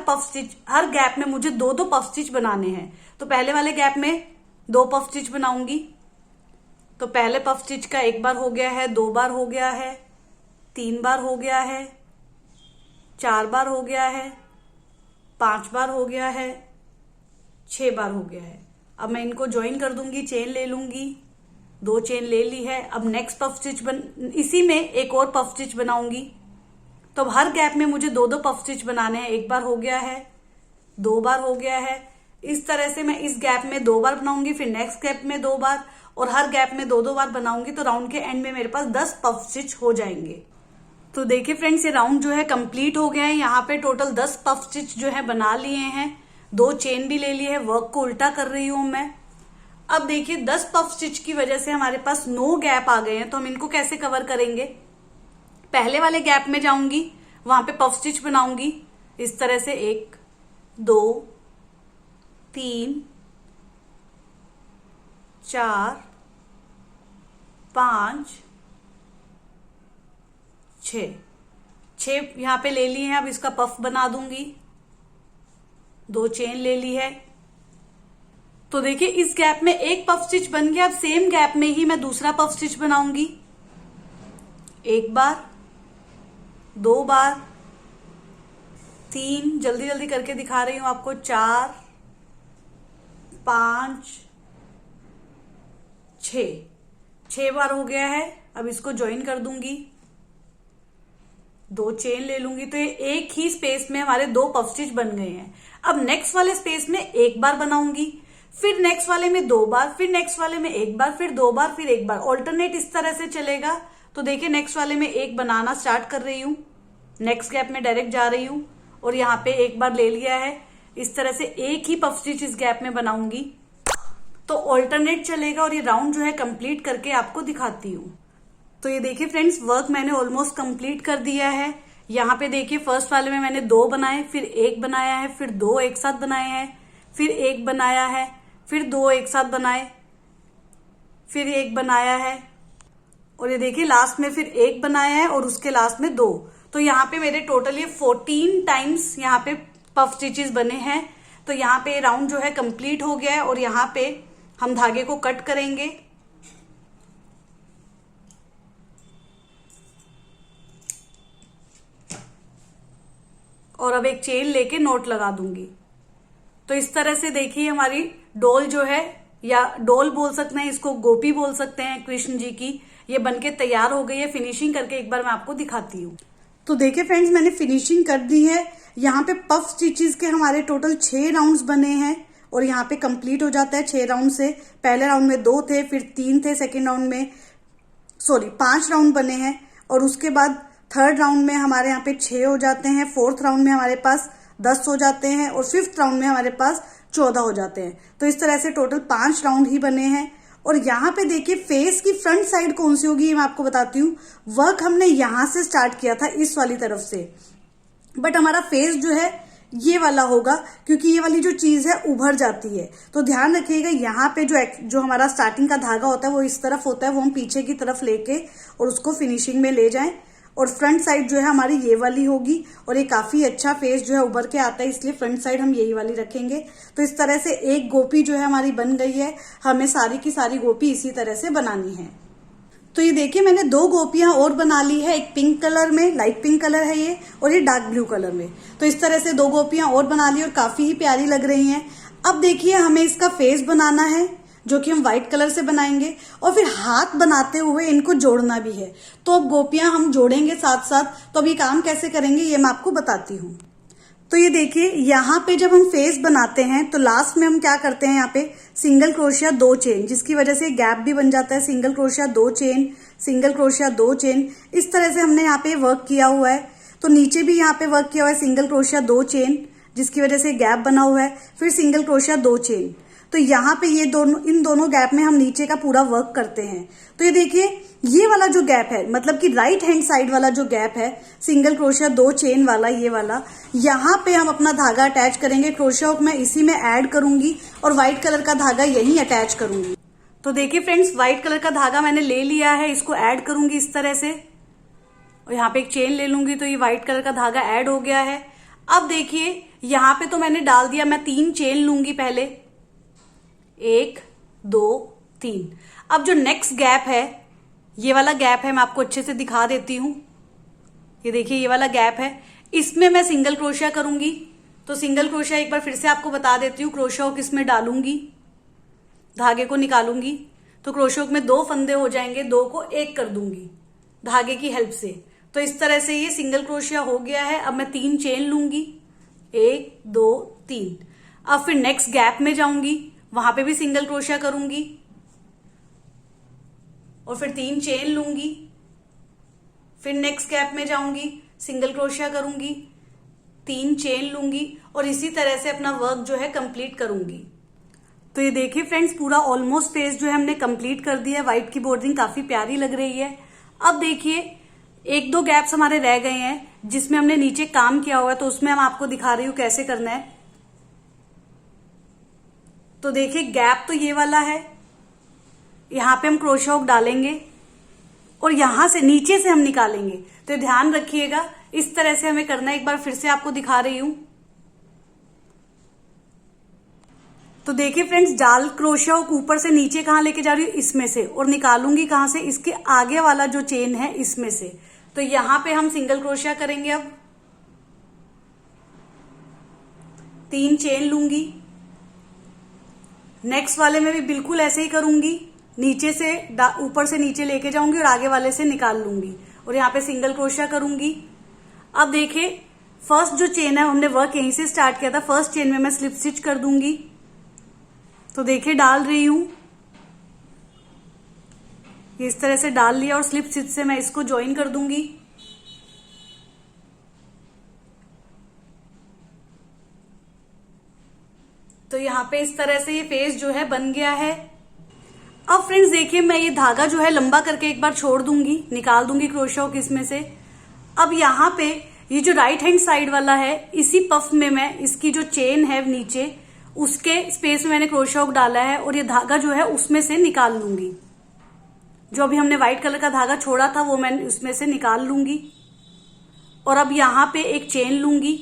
गैप में मुझे 2 पफ स्टिच बनाने हैं। तो पहले वाले गैप में 2 पफ स्टिच बनाऊंगी। तो पहले पफ स्टिच का 1 बार हो गया है, 2 बार हो गया है, 3 बार हो गया है, 4 बार हो गया है, 5 बार हो गया है, 6 बार हो गया है। अब मैं इनको ज्वाइन कर दूंगी, चेन ले लूंगी, 2 चेन ले ली है। अब नेक्स्ट पफ स्टिच इसी में एक और पफ स्टिच बनाऊंगी। तो अब हर गैप में मुझे 2 पफ स्टिच बनाने हैं। 1 बार हो गया है, 2 बार हो गया है। इस तरह से मैं इस गैप में 2 बार बनाऊंगी, फिर नेक्स्ट गैप में 2 बार और हर गैप में 2 बार बनाऊंगी। तो राउंड के एंड में मेरे पास 10 पफ स्टिच हो जाएंगे। तो देखिए फ्रेंड्स, ये राउंड जो है कंप्लीट हो गया है। यहाँ पे टोटल 10 पफ स्टिच जो है बना लिए हैं। 2 चेन भी ले लिए है। वर्क को उल्टा कर रही हूं मैं। अब देखिए 10 पफ स्टिच की वजह से हमारे पास 9 गैप आ गए हैं। तो हम इनको कैसे कवर करेंगे, पहले वाले गैप में जाऊंगी, वहां पे पफ स्टिच बनाऊंगी इस तरह से 1 2 3 4 5 6 यहां पे ले लिए हैं। अब इसका पफ बना दूंगी। 2 चेन ले ली है। तो देखिए इस गैप में 1 पफ स्टिच बन गया। अब सेम गैप में ही मैं दूसरा पफ स्टिच बनाऊंगी। 1 बार, 2 बार, 3, जल्दी जल्दी करके दिखा रही हूं आपको, 4 5 6 बार हो गया है। अब इसको ज्वाइन कर दूंगी, 2 चेन ले लूंगी। तो ये एक ही स्पेस में हमारे 2 पफ स्टिच बन गए हैं। अब नेक्स्ट वाले स्पेस में 1 बार बनाऊंगी, फिर नेक्स्ट वाले में 2 बार, फिर नेक्स्ट वाले में 1 बार, फिर 2 बार, फिर 1 बार। ऑल्टरनेट इस तरह से चलेगा। तो देखिए नेक्स्ट वाले में 1 बनाना स्टार्ट कर रही हूं, नेक्स्ट गैप में डायरेक्ट जा रही हूं और यहाँ पे 1 बार ले लिया है। इस तरह से एक ही पफ स्टिच इस गैप में बनाऊंगी। तो ऑल्टरनेट चलेगा और ये राउंड जो है कंप्लीट करके आपको दिखाती हूँ। तो ये देखिए फ्रेंड्स, वर्क मैंने ऑलमोस्ट कंप्लीट कर दिया है। यहाँ पे देखिए फर्स्ट वाले में मैंने 2 बनाए, फिर 1 बनाया है, फिर 2 एक साथ बनाए हैं, फिर 1 बनाया है, फिर 2 एक साथ बनाए, फिर 1 बनाया है और ये देखिए लास्ट में फिर 1 बनाया है और उसके लास्ट में 2। तो यहाँ पे मेरे टोटल ये 14 टाइम्स यहाँ पे पफ स्टिचेस बने हैं। तो यहाँ पे राउंड जो है कंप्लीट हो गया है और यहाँ पे हम धागे को कट करेंगे। और अब एक चेन लेके नोट लगा दूंगी। तो इस तरह से देखिए हमारी डोल जो है, या डोल बोल सकते हैं इसको, गोपी बोल सकते हैं कृष्ण जी की, ये बनके तैयार हो गई है। फिनिशिंग करके एक बार मैं आपको दिखाती हूँ। तो देखिए फ्रेंड्स, मैंने फिनिशिंग कर दी है। यहाँ पे पफ स्टिचेस के हमारे टोटल 6 राउंड्स बने हैं और यहाँ पे कंप्लीट हो जाता है 6 राउंड से। पहले राउंड में 2 थे, फिर 3 थे, सेकेंड राउंड में सॉरी 5 राउंड बने हैं, और उसके बाद थर्ड राउंड में हमारे यहाँ पे 6 हो जाते हैं, फोर्थ राउंड में हमारे पास 10 हो जाते हैं, और फिफ्थ राउंड में हमारे पास 14 हो जाते हैं। तो इस तरह से टोटल 5 राउंड ही बने हैं। और यहाँ पे देखिए फेस की फ्रंट साइड कौन सी होगी ये मैं आपको बताती हूँ। वर्क हमने यहाँ से स्टार्ट किया था, इस वाली तरफ से, बट हमारा फेस जो है ये वाला होगा, क्योंकि ये वाली जो चीज है उभर जाती है। तो ध्यान रखिएगा, यहाँ पे जो हमारा स्टार्टिंग का धागा होता है वो इस तरफ होता है, वो हम पीछे की तरफ लेके और उसको फिनिशिंग में ले जाएं। और फ्रंट साइड जो है हमारी ये वाली होगी, और ये काफी अच्छा फेस जो है उभर के आता है, इसलिए फ्रंट साइड हम यही वाली रखेंगे। तो इस तरह से एक गोपी जो है हमारी बन गई है। हमें सारी की सारी गोपी इसी तरह से बनानी है। तो ये देखिए मैंने 2 गोपियां और बना ली है, एक पिंक कलर में, लाइट पिंक कलर है ये, और ये डार्क ब्लू कलर में। तो इस तरह से 2 गोपियां और बना ली और काफी ही प्यारी लग रही हैं। अब देखिए हमें इसका फेस बनाना है, जो कि हम व्हाइट कलर से बनाएंगे, और फिर हाथ बनाते हुए इनको जोड़ना भी है। तो अब गोपियां हम जोड़ेंगे साथ साथ। तो अब ये काम कैसे करेंगे ये मैं आपको बताती हूँ। तो ये देखिए यहाँ पे जब हम फेस बनाते हैं तो लास्ट में हम क्या करते हैं, यहाँ पे सिंगल क्रोशिया 2 चेन, जिसकी वजह से गैप भी बन जाता है। Single crochet 2 chain, single crochet 2 chain, इस तरह से हमने यहाँ पे वर्क किया हुआ है। तो नीचे भी यहाँ पे वर्क किया हुआ है सिंगल क्रोशिया 2 चेन, जिसकी वजह से गैप बना हुआ है, फिर सिंगल क्रोशिया 2 चेन। तो यहाँ पे इन दोनों गैप में हम नीचे का पूरा वर्क करते हैं। तो ये देखिए ये वाला जो गैप है, मतलब कि राइट हैंड साइड वाला जो गैप है सिंगल क्रोशिया 2 चेन वाला, ये वाला, यहाँ पे हम अपना धागा अटैच करेंगे। क्रोशिया हुक मैं इसी में ऐड करूंगी और व्हाइट कलर का धागा यहीं अटैच करूंगी। तो देखिए फ्रेंड्स, व्हाइट कलर का धागा मैंने ले लिया है, इसको ऐड करूंगी इस तरह से, और यहाँ पे एक चेन ले लूंगी। तो ये व्हाइट कलर का धागा ऐड हो गया है। अब देखिए यहाँ पे तो मैंने डाल दिया, मैं 3 चेन लूंगी पहले, 1 2 3। अब जो नेक्स्ट गैप है, ये वाला गैप है, मैं आपको अच्छे से दिखा देती हूं। ये देखिए ये वाला गैप है, इसमें मैं सिंगल क्रोशिया करूंगी। तो सिंगल क्रोशिया एक बार फिर से आपको बता देती हूँ। क्रोशिया हुक इसमें डालूंगी, धागे को निकालूंगी, तो क्रोशिया हुक में 2 फंदे हो जाएंगे, 2 को 1 कर दूंगी धागे की हेल्प से। तो इस तरह से ये सिंगल क्रोशिया हो गया है। अब मैं 3 चेन लूंगी, 1 2 3। अब फिर नेक्स्ट गैप में जाऊंगी, वहां पे भी सिंगल क्रोशिया करूंगी, और फिर 3 चेन लूंगी। फिर नेक्स्ट गैप में जाऊंगी, सिंगल क्रोशिया करूंगी, 3 चेन लूंगी, और इसी तरह से अपना वर्क जो है कंप्लीट करूंगी। तो ये देखिए फ्रेंड्स, पूरा ऑलमोस्ट फेस जो है हमने कंप्लीट कर दिया है। व्हाइट की बॉर्डरिंग काफी प्यारी लग रही है। अब देखिए 1-2 गैप्स हमारे रह गए हैं जिसमें हमने नीचे काम किया हुआ है, तो उसमें हम आपको दिखा रही हूं कैसे करना है। तो देखिए गैप तो ये वाला है, यहां पे हम क्रोशिया हुक डालेंगे और यहां से नीचे से हम निकालेंगे। तो ध्यान रखिएगा, इस तरह से हमें करना है। एक बार फिर से आपको दिखा रही हूं। तो देखिए फ्रेंड्स, डाल क्रोशिया हुक ऊपर से नीचे कहां लेके जा रही हूं, इसमें से, और निकालूंगी कहां से, इसके आगे वाला जो चेन है इसमें से। तो यहां पे हम सिंगल क्रोशिया करेंगे। अब 3 चेन लूंगी, नेक्स्ट वाले में भी बिल्कुल ऐसे ही करूंगी, नीचे से ऊपर से नीचे लेके जाऊंगी और आगे वाले से निकाल लूंगी, और यहाँ पे सिंगल क्रोशिया करूंगी। अब देखिए फर्स्ट जो चेन है, हमने वर्क यहीं से स्टार्ट किया था, फर्स्ट चेन में मैं स्लिप स्टिच कर दूंगी। तो देखिए डाल रही हूं, इस तरह से डाल लिया, और स्लिप स्टिच से मैं इसको ज्वाइन कर दूंगी। तो यहाँ पे इस तरह से ये फेस जो है बन गया है। अब फ्रेंड्स देखिए, मैं ये धागा जो है लंबा करके एक बार छोड़ दूंगी, निकाल दूंगी क्रोशिया हुक इसमें से। अब यहाँ पे ये जो राइट हैंड साइड वाला है, इसी पफ में मैं इसकी जो चेन है नीचे, उसके स्पेस में मैंने क्रोशिया हुक डाला है, और ये धागा जो है उसमें से निकाल लूंगी। जो अभी हमने व्हाइट कलर का धागा छोड़ा था वो मैं उसमें से निकाल लूंगी, और अब यहाँ पे एक चेन लूंगी।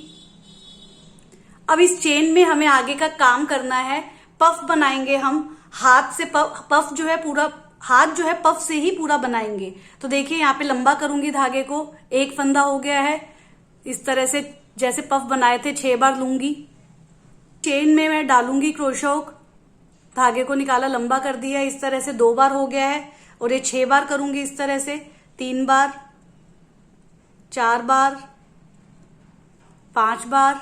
अब इस चेन में हमें आगे का काम करना है, पफ बनाएंगे हम हाथ से। पफ जो है पूरा, हाथ जो है पफ से ही पूरा बनाएंगे। तो देखिए यहाँ पे लंबा करूंगी धागे को, 1 फंदा हो गया है। इस तरह से जैसे पफ बनाए थे 6 बार लूंगी, चेन में मैं डालूंगी क्रोशिया हुक, धागे को निकाला, लंबा कर दिया, इस तरह से 2 बार हो गया है, और ये 6 बार करूंगी इस तरह से, 3 बार, 4 बार, 5 बार,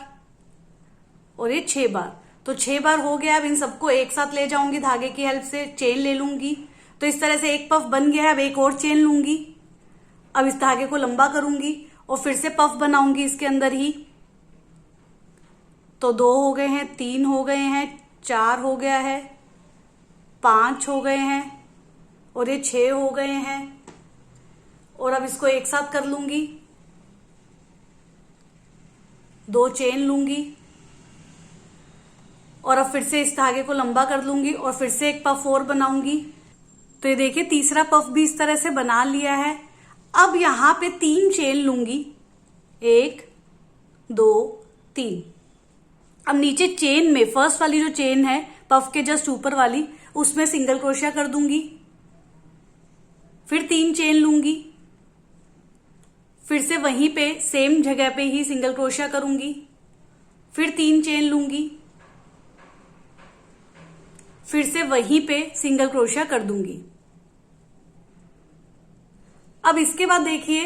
और ये 6 बार। तो 6 बार हो गया। अब इन सबको एक साथ ले जाऊंगी धागे की हेल्प से, चेन ले लूंगी, तो इस तरह से एक पफ बन गया है। अब एक और चेन लूंगी, अब इस धागे को लंबा करूंगी और फिर से पफ बनाऊंगी इसके अंदर ही। तो 2 हो गए हैं, 3 हो गए हैं, 4 हो गया है, 5 हो गए हैं और ये 6 हो गए हैं। और अब इसको एक साथ कर लूंगी, 2 चेन लूंगी और अब फिर से इस धागे को लंबा कर लूंगी और फिर से एक पफ और बनाऊंगी। तो ये देखिए तीसरा पफ भी इस तरह से बना लिया है। अब यहां पे 3 चेन लूंगी, 1 2 3। अब नीचे चेन में फर्स्ट वाली जो चेन है पफ के जस्ट ऊपर वाली, उसमें सिंगल क्रोशिया कर दूंगी, फिर 3 चेन लूंगी, फिर से वहीं पे सेम जगह पे ही सिंगल क्रोशिया करूंगी, फिर 3 चेन लूंगी, फिर से वहीं पे सिंगल क्रोशिया कर दूंगी। अब इसके बाद देखिए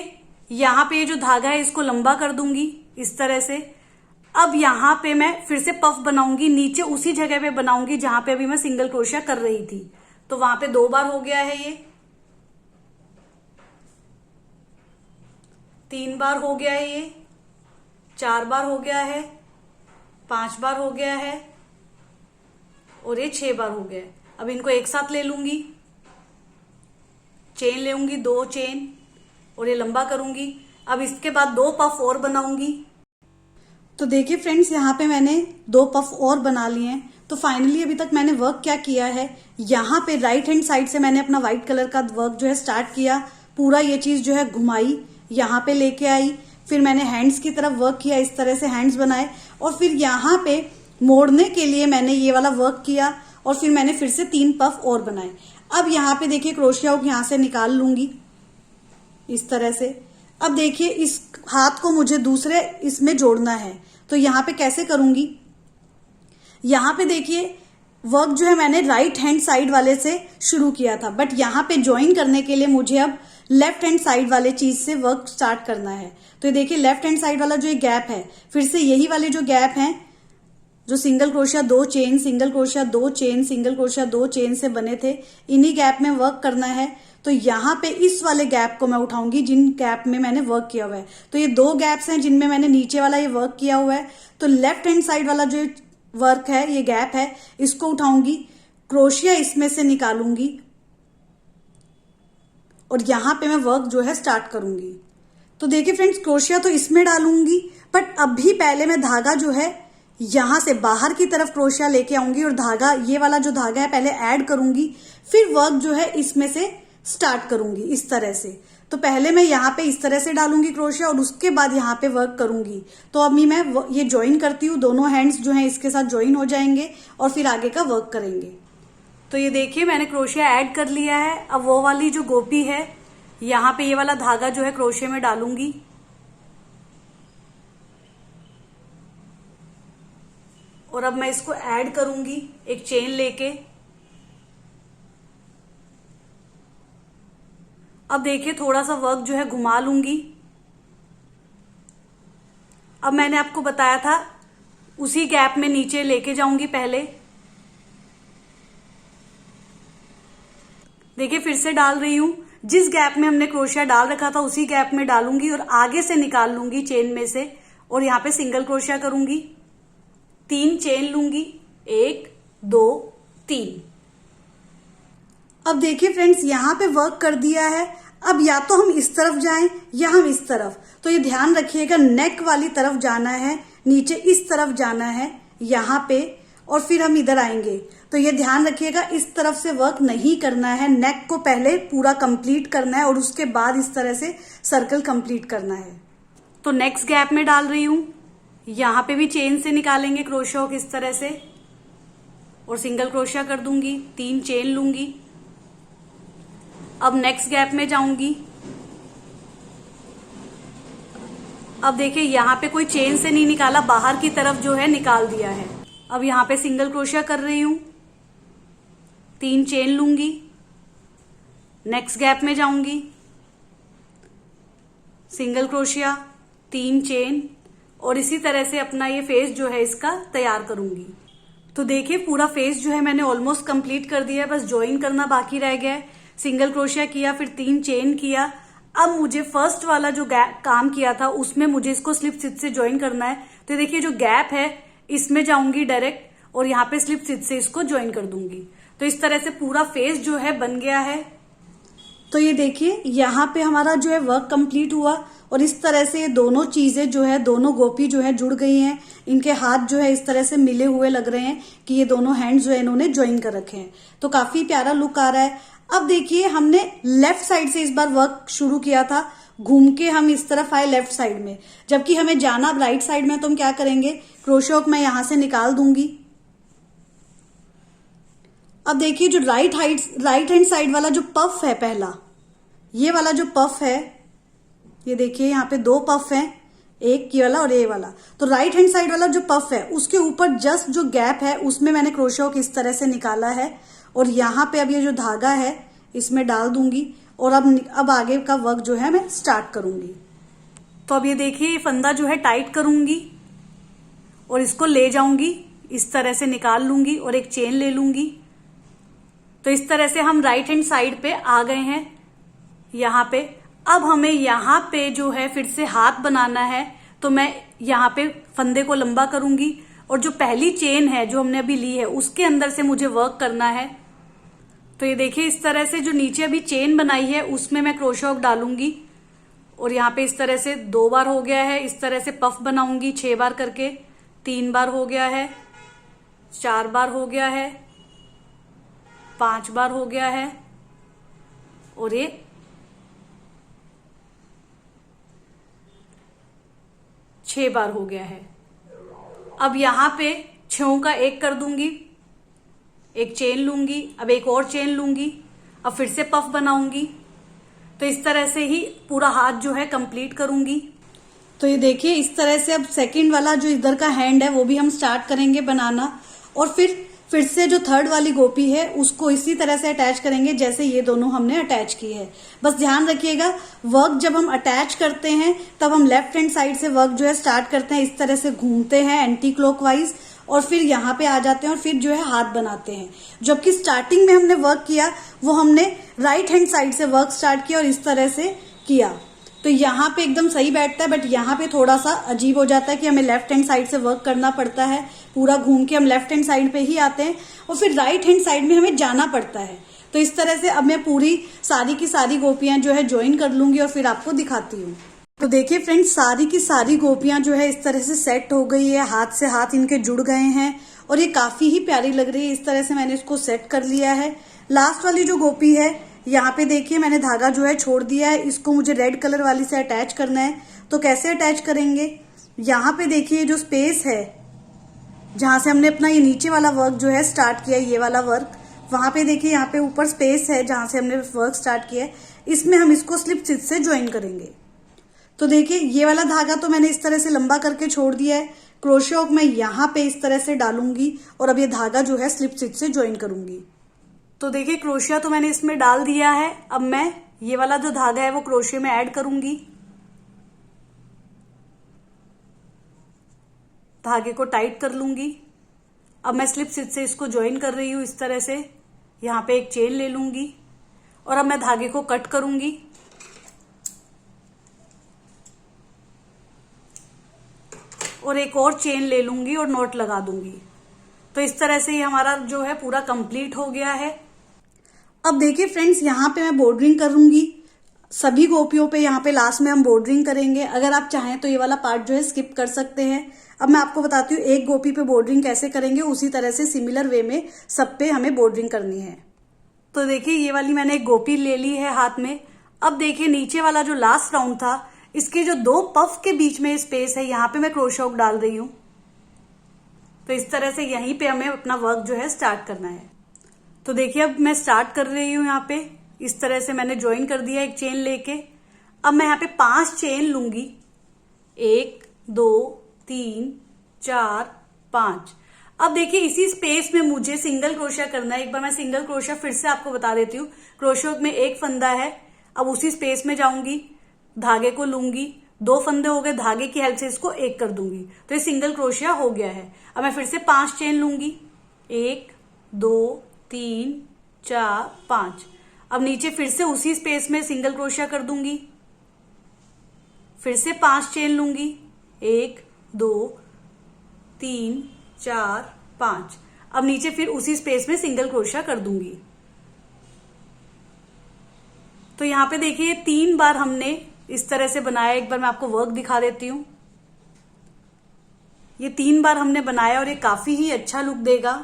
यहां पे जो धागा है इसको लंबा कर दूंगी इस तरह से। अब यहां पे मैं फिर से पफ बनाऊंगी, नीचे उसी जगह पे बनाऊंगी जहां पे अभी मैं सिंगल क्रोशिया कर रही थी। तो वहां पे 2 बार हो गया है, ये 3 बार हो गया है, ये 4 बार हो गया है, 5 बार हो गया है और ये 6 बार हो गया है। अब इनको एक साथ ले लूंगी, चेन लेऊंगी, 2 चेन और ये लंबा करूंगी। अब इसके बाद 2 पफ और बनाऊंगी। तो देखिए फ्रेंड्स यहाँ पे मैंने 2 पफ और बना लिए हैं। तो फाइनली अभी तक मैंने वर्क क्या किया है, यहाँ पे राइट हैंड साइड से मैंने अपना व्हाइट कलर का वर्क जो है स्टार्ट किया, पूरा ये चीज जो है घुमाई, यहाँ पे लेके आई, फिर मैंने हैंड्स की तरफ वर्क किया, इस तरह से हैंड्स बनाए और फिर यहाँ पे मोड़ने के लिए मैंने ये वाला वर्क किया और फिर मैंने फिर से 3 पफ और बनाए। अब यहाँ पे देखिए क्रोशिया हुक यहाँ से निकाल लूंगी इस तरह से। अब देखिए इस हाथ को मुझे दूसरे इसमें जोड़ना है, तो यहाँ पे कैसे करूंगी, यहाँ पे देखिए वर्क जो है मैंने राइट हैंड साइड वाले से शुरू किया था, बट यहाँ पे ज्वाइन करने के लिए मुझे अब लेफ्ट हैंड साइड वाले चीज से वर्क स्टार्ट करना है। तो ये देखिए लेफ्ट हैंड साइड वाला जो ये गैप है, फिर से यही वाले जो गैप हैं जो single crochet 2 chain, single crochet 2 chain, single crochet 2 chain से बने थे, इन्हीं गैप में वर्क करना है। तो यहाँ पे इस वाले गैप को मैं उठाऊंगी जिन गैप में मैंने वर्क किया हुआ है। तो ये 2 गैप्स हैं जिनमें मैंने नीचे वाला ये वर्क किया हुआ है। तो लेफ्ट हैंड साइड वाला जो वर्क है, ये गैप है, इसको उठाऊंगी, क्रोशिया इसमें से निकालूंगी और यहां पे मैं वर्क जो है स्टार्ट करूंगी। तो देखिए फ्रेंड्स क्रोशिया तो इसमें डालूंगी, बट अभी पहले मैं धागा जो है यहां से बाहर की तरफ क्रोशिया लेके आऊंगी और धागा, ये वाला जो धागा है पहले ऐड करूंगी, फिर वर्क जो है इसमें से स्टार्ट करूंगी इस तरह से। तो पहले मैं यहाँ पे इस तरह से डालूंगी क्रोशिया और उसके बाद यहाँ पे वर्क करूंगी। तो अभी मैं ये ज्वाइन करती हूँ, दोनों हैंड्स जो हैं इसके साथ ज्वाइन हो जाएंगे और फिर आगे का वर्क करेंगे। तो ये देखिए मैंने क्रोशिया ऐड कर लिया है। अब वो वाली जो गोपी है यहाँ पे ये वाला धागा जो है क्रोशिया में डालूंगी और अब मैं इसको ऐड करूंगी एक चेन लेके। अब देखिए थोड़ा सा वर्क जो है घुमा लूंगी। अब मैंने आपको बताया था उसी गैप में नीचे लेके जाऊंगी पहले। देखिए फिर से डाल रही हूं, जिस गैप में हमने क्रोशिया डाल रखा था उसी गैप में डालूंगी और आगे से निकाल लूंगी चेन में से और यहाँ पे सिंगल क्रोशिया करूंगी, 3 चेन लूंगी, 1 2 3। अब देखिए फ्रेंड्स यहाँ पे वर्क कर दिया है। अब या तो हम इस तरफ जाएं या हम इस तरफ। तो ये ध्यान रखिएगा नेक वाली तरफ जाना है, नीचे इस तरफ जाना है यहाँ पे और फिर हम इधर आएंगे। तो ये ध्यान रखिएगा इस तरफ से वर्क नहीं करना है, नेक को पहले पूरा कंप्लीट करना है और उसके बाद इस तरह से सर्कल कंप्लीट करना है। तो नेक्स्ट गैप में डाल रही हूं, यहाँ पे भी चेन से निकालेंगे क्रोशिया हुक इस तरह से और सिंगल क्रोशिया कर दूंगी, 3 चेन लूंगी। अब नेक्स्ट गैप में जाऊंगी। अब देखिए यहाँ पे कोई चेन से नहीं निकाला, बाहर की तरफ जो है निकाल दिया है। अब यहाँ पे सिंगल क्रोशिया कर रही हूं, 3 चेन लूंगी, नेक्स्ट गैप में जाऊंगी, सिंगल क्रोशिया, 3 चेन और इसी तरह से अपना ये फेस जो है इसका तैयार करूंगी। तो देखिए पूरा फेस जो है मैंने ऑलमोस्ट कंप्लीट कर दिया है, बस ज्वाइन करना बाकी रह गया है। सिंगल क्रोशिया किया, फिर 3 चेन किया। अब मुझे फर्स्ट वाला जो काम किया था उसमें मुझे इसको स्लिप स्टिच से ज्वाइन करना है। तो देखिए जो गैप है इसमें जाऊंगी डायरेक्ट और यहाँ पे स्लिप स्टिच से इसको ज्वाइन कर दूंगी। तो इस तरह से पूरा फेस जो है बन गया है। तो ये देखिए यहाँ पे हमारा जो है वर्क कंप्लीट हुआ और इस तरह से ये दोनों चीजें जो है, दोनों गोपी जो है जुड़ गई हैं। इनके हाथ जो है इस तरह से मिले हुए लग रहे हैं कि ये दोनों हैंड्स जो है इन्होंने ज्वाइन कर रखे हैं। तो काफी प्यारा लुक आ रहा है। अब देखिए हमने लेफ्ट साइड से इस बार वर्क शुरू किया था, घूम के हम इस तरफ आए लेफ्ट साइड में, जबकि हमें जाना राइट साइड में। तो हम क्या करेंगे, क्रोशे हुक मैं यहां से निकाल दूंगी। अब देखिए जो राइट हैंड साइड वाला जो पफ है, पहला ये वाला जो पफ है, ये देखिए यहाँ पे 2 पफ हैं, एक ये वाला और ये वाला। तो राइट हैंड साइड वाला जो पफ है उसके ऊपर जस्ट जो गैप है उसमें मैंने क्रोशे हुक इस तरह से निकाला है और यहाँ पे अब ये जो धागा है इसमें डाल दूंगी और अब आगे का वर्क जो है मैं स्टार्ट करूंगी। तो अब ये देखिए ये फंदा जो है टाइट करूंगी और इसको ले जाऊंगी, इस तरह से निकाल लूंगी और एक चेन ले लूंगी। तो इस तरह से हम राइट हैंड साइड पे आ गए हैं यहाँ पे। अब हमें यहाँ पे जो है फिर से हाथ बनाना है। तो मैं यहाँ पे फंदे को लंबा करूंगी और जो पहली चेन है जो हमने अभी ली है उसके अंदर से मुझे वर्क करना है। तो ये देखिए इस तरह से जो नीचे अभी चेन बनाई है उसमें मैं क्रोशे हुक डालूंगी और यहाँ पे इस तरह से 2 बार हो गया है। इस तरह से पफ बनाऊंगी 6 बार करके, 3 बार हो गया है, 4 बार हो गया है, 5 बार हो गया है और ये 6 बार हो गया है। अब यहाँ पे 6 का 1 कर दूंगी, एक चेन लूंगी, अब एक और चेन लूंगी, अब फिर से पफ बनाऊंगी। तो इस तरह से ही पूरा हाथ जो है कंप्लीट करूंगी। तो ये देखिए इस तरह से अब सेकंड वाला जो इधर का हैंड है वो भी हम स्टार्ट करेंगे बनाना और फिर से जो थर्ड वाली गोपी है उसको इसी तरह से अटैच करेंगे जैसे ये दोनों हमने अटैच की है। बस ध्यान रखिएगा वर्क जब हम अटैच करते हैं तब हम लेफ्ट हैंड साइड से वर्क जो है स्टार्ट करते हैं, इस तरह से घूमते हैं एंटी क्लॉकवाइज और फिर यहाँ पे आ जाते हैं और फिर जो है हाथ बनाते हैं। जबकि स्टार्टिंग में हमने वर्क किया वो हमने राइट हैंड साइड से वर्क स्टार्ट किया और इस तरह से किया। तो यहाँ पे एकदम सही बैठता है, बट यहाँ पे थोड़ा सा अजीब हो जाता है कि हमें लेफ्ट हैंड साइड से वर्क करना पड़ता है। पूरा घूम के हम लेफ्ट हैंड साइड पे ही आते हैं और फिर राइट हैंड साइड में हमें जाना पड़ता है। तो इस तरह से अब मैं पूरी सारी की सारी गोपियां जो है ज्वाइन कर लूंगी और फिर आपको दिखाती हूँ। तो देखिए फ्रेंड्स सारी की सारी गोपियां जो है इस तरह से सेट हो गई है, हाथ से हाथ इनके जुड़ गए हैं और ये काफी ही प्यारी लग रही है। इस तरह से मैंने इसको सेट कर लिया है। लास्ट वाली जो गोपी है यहाँ पे देखिए मैंने धागा जो है छोड़ दिया है, इसको मुझे रेड कलर वाली से अटैच करना है। तो कैसे अटैच करेंगे, यहाँ पे देखिए जो स्पेस है जहां से हमने अपना ये नीचे वाला वर्क जो है स्टार्ट किया, ये वाला वर्क, वहां पे देखिए यहाँ पे ऊपर स्पेस है जहां से हमने वर्क स्टार्ट किया है, इसमें हम इसको स्लिप स्टिच से ज्वाइन करेंगे। तो देखिए ये वाला धागा तो मैंने इस तरह से लंबा करके छोड़ दिया है। क्रोशे हुक मैं यहाँ पे इस तरह से डालूंगी और अब ये धागा जो है स्लिप स्टिच से ज्वाइन करूंगी। तो देखिए क्रोशिया तो मैंने इसमें डाल दिया है। अब मैं ये वाला जो धागा है वो क्रोशिया में ऐड करूंगी, धागे को टाइट कर लूंगी। अब मैं स्लिप स्टिच से इसको ज्वाइन कर रही हूं इस तरह से। यहाँ पे एक चेन ले लूंगी और अब मैं धागे को कट करूंगी। और एक और चेन ले लूंगी और नॉट लगा दूंगी। तो इस तरह से ये हमारा जो है पूरा कंप्लीट हो गया है। अब देखिए फ्रेंड्स यहाँ पे मैं बॉर्डरिंग करूंगी सभी गोपियों पे। यहाँ पे लास्ट में हम बॉर्डरिंग करेंगे। अगर आप चाहें तो ये वाला पार्ट जो है स्किप कर सकते हैं। अब मैं आपको बताती हूँ एक गोपी पे बॉर्डरिंग कैसे करेंगे, उसी तरह से सिमिलर वे में सब पे हमें बॉर्डरिंग करनी है। तो देखिए ये वाली मैंने एक गोपी ले ली है हाथ में। अब देखिए नीचे वाला जो लास्ट राउंड था, इसके जो 2 पफ के बीच में स्पेस है, यहाँ पे मैं क्रोशे हुक डाल रही हूँ। तो इस तरह से यहीं पे हमें अपना वर्क जो है स्टार्ट करना है। तो देखिए अब मैं स्टार्ट कर रही हूँ। यहाँ पे इस तरह से मैंने ज्वाइन कर दिया एक चेन लेके। अब मैं यहाँ पे 5 चेन लूंगी, 1 2 3 4 5। अब देखिए इसी स्पेस में मुझे सिंगल क्रोशिया करना है। एक बार मैं सिंगल क्रोशिया फिर से आपको बता देती हूँ। क्रोशे हुक में एक फंदा है, अब उसी स्पेस में जाऊंगी, धागे को लूंगी, 2 फंदे हो गए, धागे की हेल्प से इसको एक कर दूंगी। तो ये सिंगल क्रोशिया हो गया है। अब मैं फिर से 5 चेन लूंगी, 1 2 3 4 5। अब नीचे फिर से उसी स्पेस में सिंगल क्रोशिया कर दूंगी, फिर से 5 चेन लूंगी, 1 2 3 4 5। अब नीचे फिर उसी स्पेस में सिंगल क्रोशिया कर दूंगी। तो यहां पे देखिए 3 बार हमने इस तरह से बनाया। एक बार मैं आपको वर्क दिखा देती हूं। ये 3 बार हमने बनाया और ये काफी ही अच्छा लुक देगा।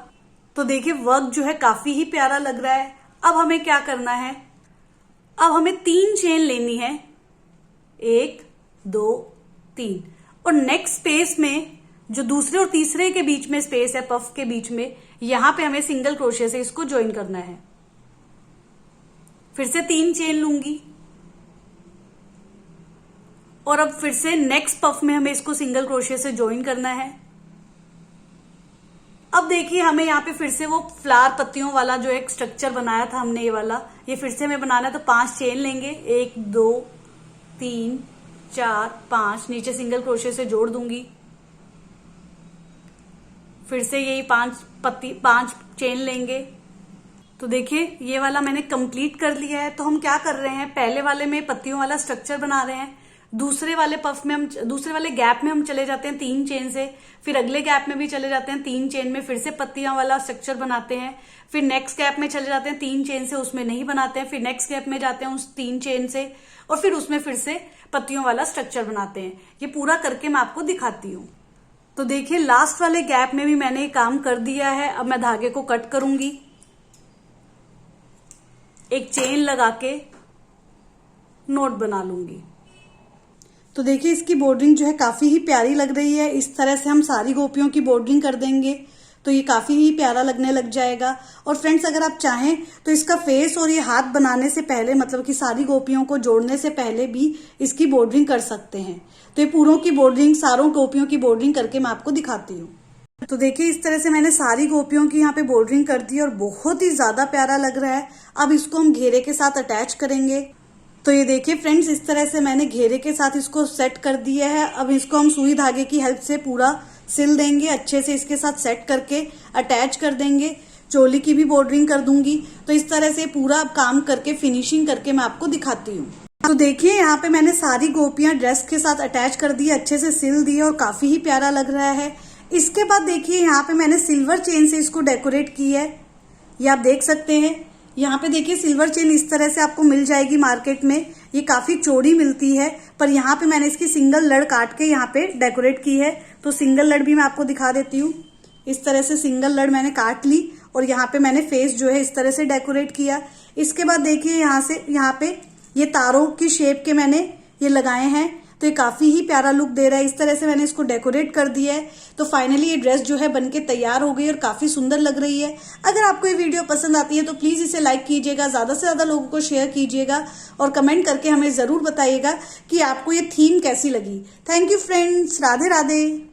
तो देखिए वर्क जो है काफी ही प्यारा लग रहा है। अब हमें क्या करना है, अब हमें 3 चेन लेनी है, 1 2 3, और नेक्स्ट स्पेस में जो दूसरे और तीसरे के बीच में स्पेस है, पफ के बीच में, यहां पे हमें सिंगल क्रोशिया से इसको ज्वाइन करना है। फिर से 3 चेन लूंगी और अब फिर से नेक्स्ट पफ में हमें इसको सिंगल क्रोशिया से ज्वाइन करना है। अब देखिए हमें यहाँ पे फिर से वो फ्लावर पत्तियों वाला जो एक स्ट्रक्चर बनाया था हमने, ये वाला, ये फिर से हमें बनाना है। तो 5 चेन लेंगे, 1 2 3 4 5, नीचे सिंगल क्रोशिया से जोड़ दूंगी। फिर से यही 5 चेन लेंगे। तो देखिए ये वाला मैंने कंप्लीट कर लिया है। तो हम क्या कर रहे हैं, पहले वाले में पत्तियों वाला स्ट्रक्चर बना रहे हैं, दूसरे वाले पफ में दूसरे वाले गैप में हम चले जाते हैं 3 चेन से, फिर अगले गैप में भी चले जाते हैं 3 चेन में, फिर से पत्तियां वाला स्ट्रक्चर बनाते हैं, फिर नेक्स्ट गैप में चले जाते हैं 3 चेन से, उसमें नहीं बनाते हैं, फिर नेक्स्ट गैप में जाते हैं उस 3 चेन से, और फिर उसमें फिर से पत्तियों वाला स्ट्रक्चर बनाते हैं। ये पूरा करके मैं आपको दिखाती हूँ। तो देखिए लास्ट वाले गैप में भी मैंने ये काम कर दिया है। अब मैं धागे को कट करूंगी, एक चेन लगा के नोट बना लूंगी। तो देखिए इसकी बॉर्डरिंग जो है काफी ही प्यारी लग रही है। इस तरह से हम सारी गोपियों की बॉर्डरिंग कर देंगे तो ये काफी ही प्यारा लगने लग जाएगा। और फ्रेंड्स अगर आप चाहें तो इसका फेस और ये हाथ बनाने से पहले, मतलब कि सारी गोपियों को जोड़ने से पहले भी इसकी बॉर्डरिंग कर सकते हैं। तो ये पूरों की बॉर्डरिंग, सारों गोपियों की बॉर्डरिंग करके मैं आपको दिखाती हूँ। तो देखिए इस तरह से मैंने सारी गोपियों की यहाँ पे बॉर्डरिंग कर दी और बहुत ही ज्यादा प्यारा लग रहा है। अब इसको हम घेरे के साथ अटैच करेंगे। तो ये देखिए फ्रेंड्स, इस तरह से मैंने घेरे के साथ इसको सेट कर दिया है। अब इसको हम सुई धागे की हेल्प से पूरा सिल देंगे, अच्छे से इसके साथ सेट करके अटैच कर देंगे। चोली की भी बॉर्डरिंग कर दूंगी। तो इस तरह से पूरा काम करके फिनिशिंग करके मैं आपको दिखाती हूँ। तो देखिए यहाँ पे मैंने सारी गोपियां ड्रेस के साथ अटैच कर दी, अच्छे से सिल दी और काफी ही प्यारा लग रहा है। इसके बाद देखिए यहाँ पे मैंने सिल्वर चेन से इसको डेकोरेट की है। ये आप देख सकते हैं। यहाँ पे देखिए सिल्वर चेन इस तरह से आपको मिल जाएगी मार्केट में। ये काफी चौड़ी मिलती है, पर यहाँ पे मैंने इसकी सिंगल लड़ काट के यहाँ पे डेकोरेट की है। तो सिंगल लड़ भी मैं आपको दिखा देती हूँ। इस तरह से सिंगल लड़ मैंने काट ली और यहाँ पे मैंने फेस जो है इस तरह से डेकोरेट किया। इसके बाद देखिए यहाँ पे ये तारों की शेप के मैंने ये लगाए हैं। तो ये काफी ही प्यारा लुक दे रहा है। इस तरह से मैंने इसको डेकोरेट कर दिया है। तो फाइनली ये ड्रेस जो है बनके तैयार हो गई और काफी सुंदर लग रही है। अगर आपको ये वीडियो पसंद आती है तो प्लीज इसे लाइक कीजिएगा, ज्यादा से ज्यादा लोगों को शेयर कीजिएगा और कमेंट करके हमें जरूर बताइएगा कि आपको ये थीम कैसी लगी। Thank you friends, Radhe Radhe.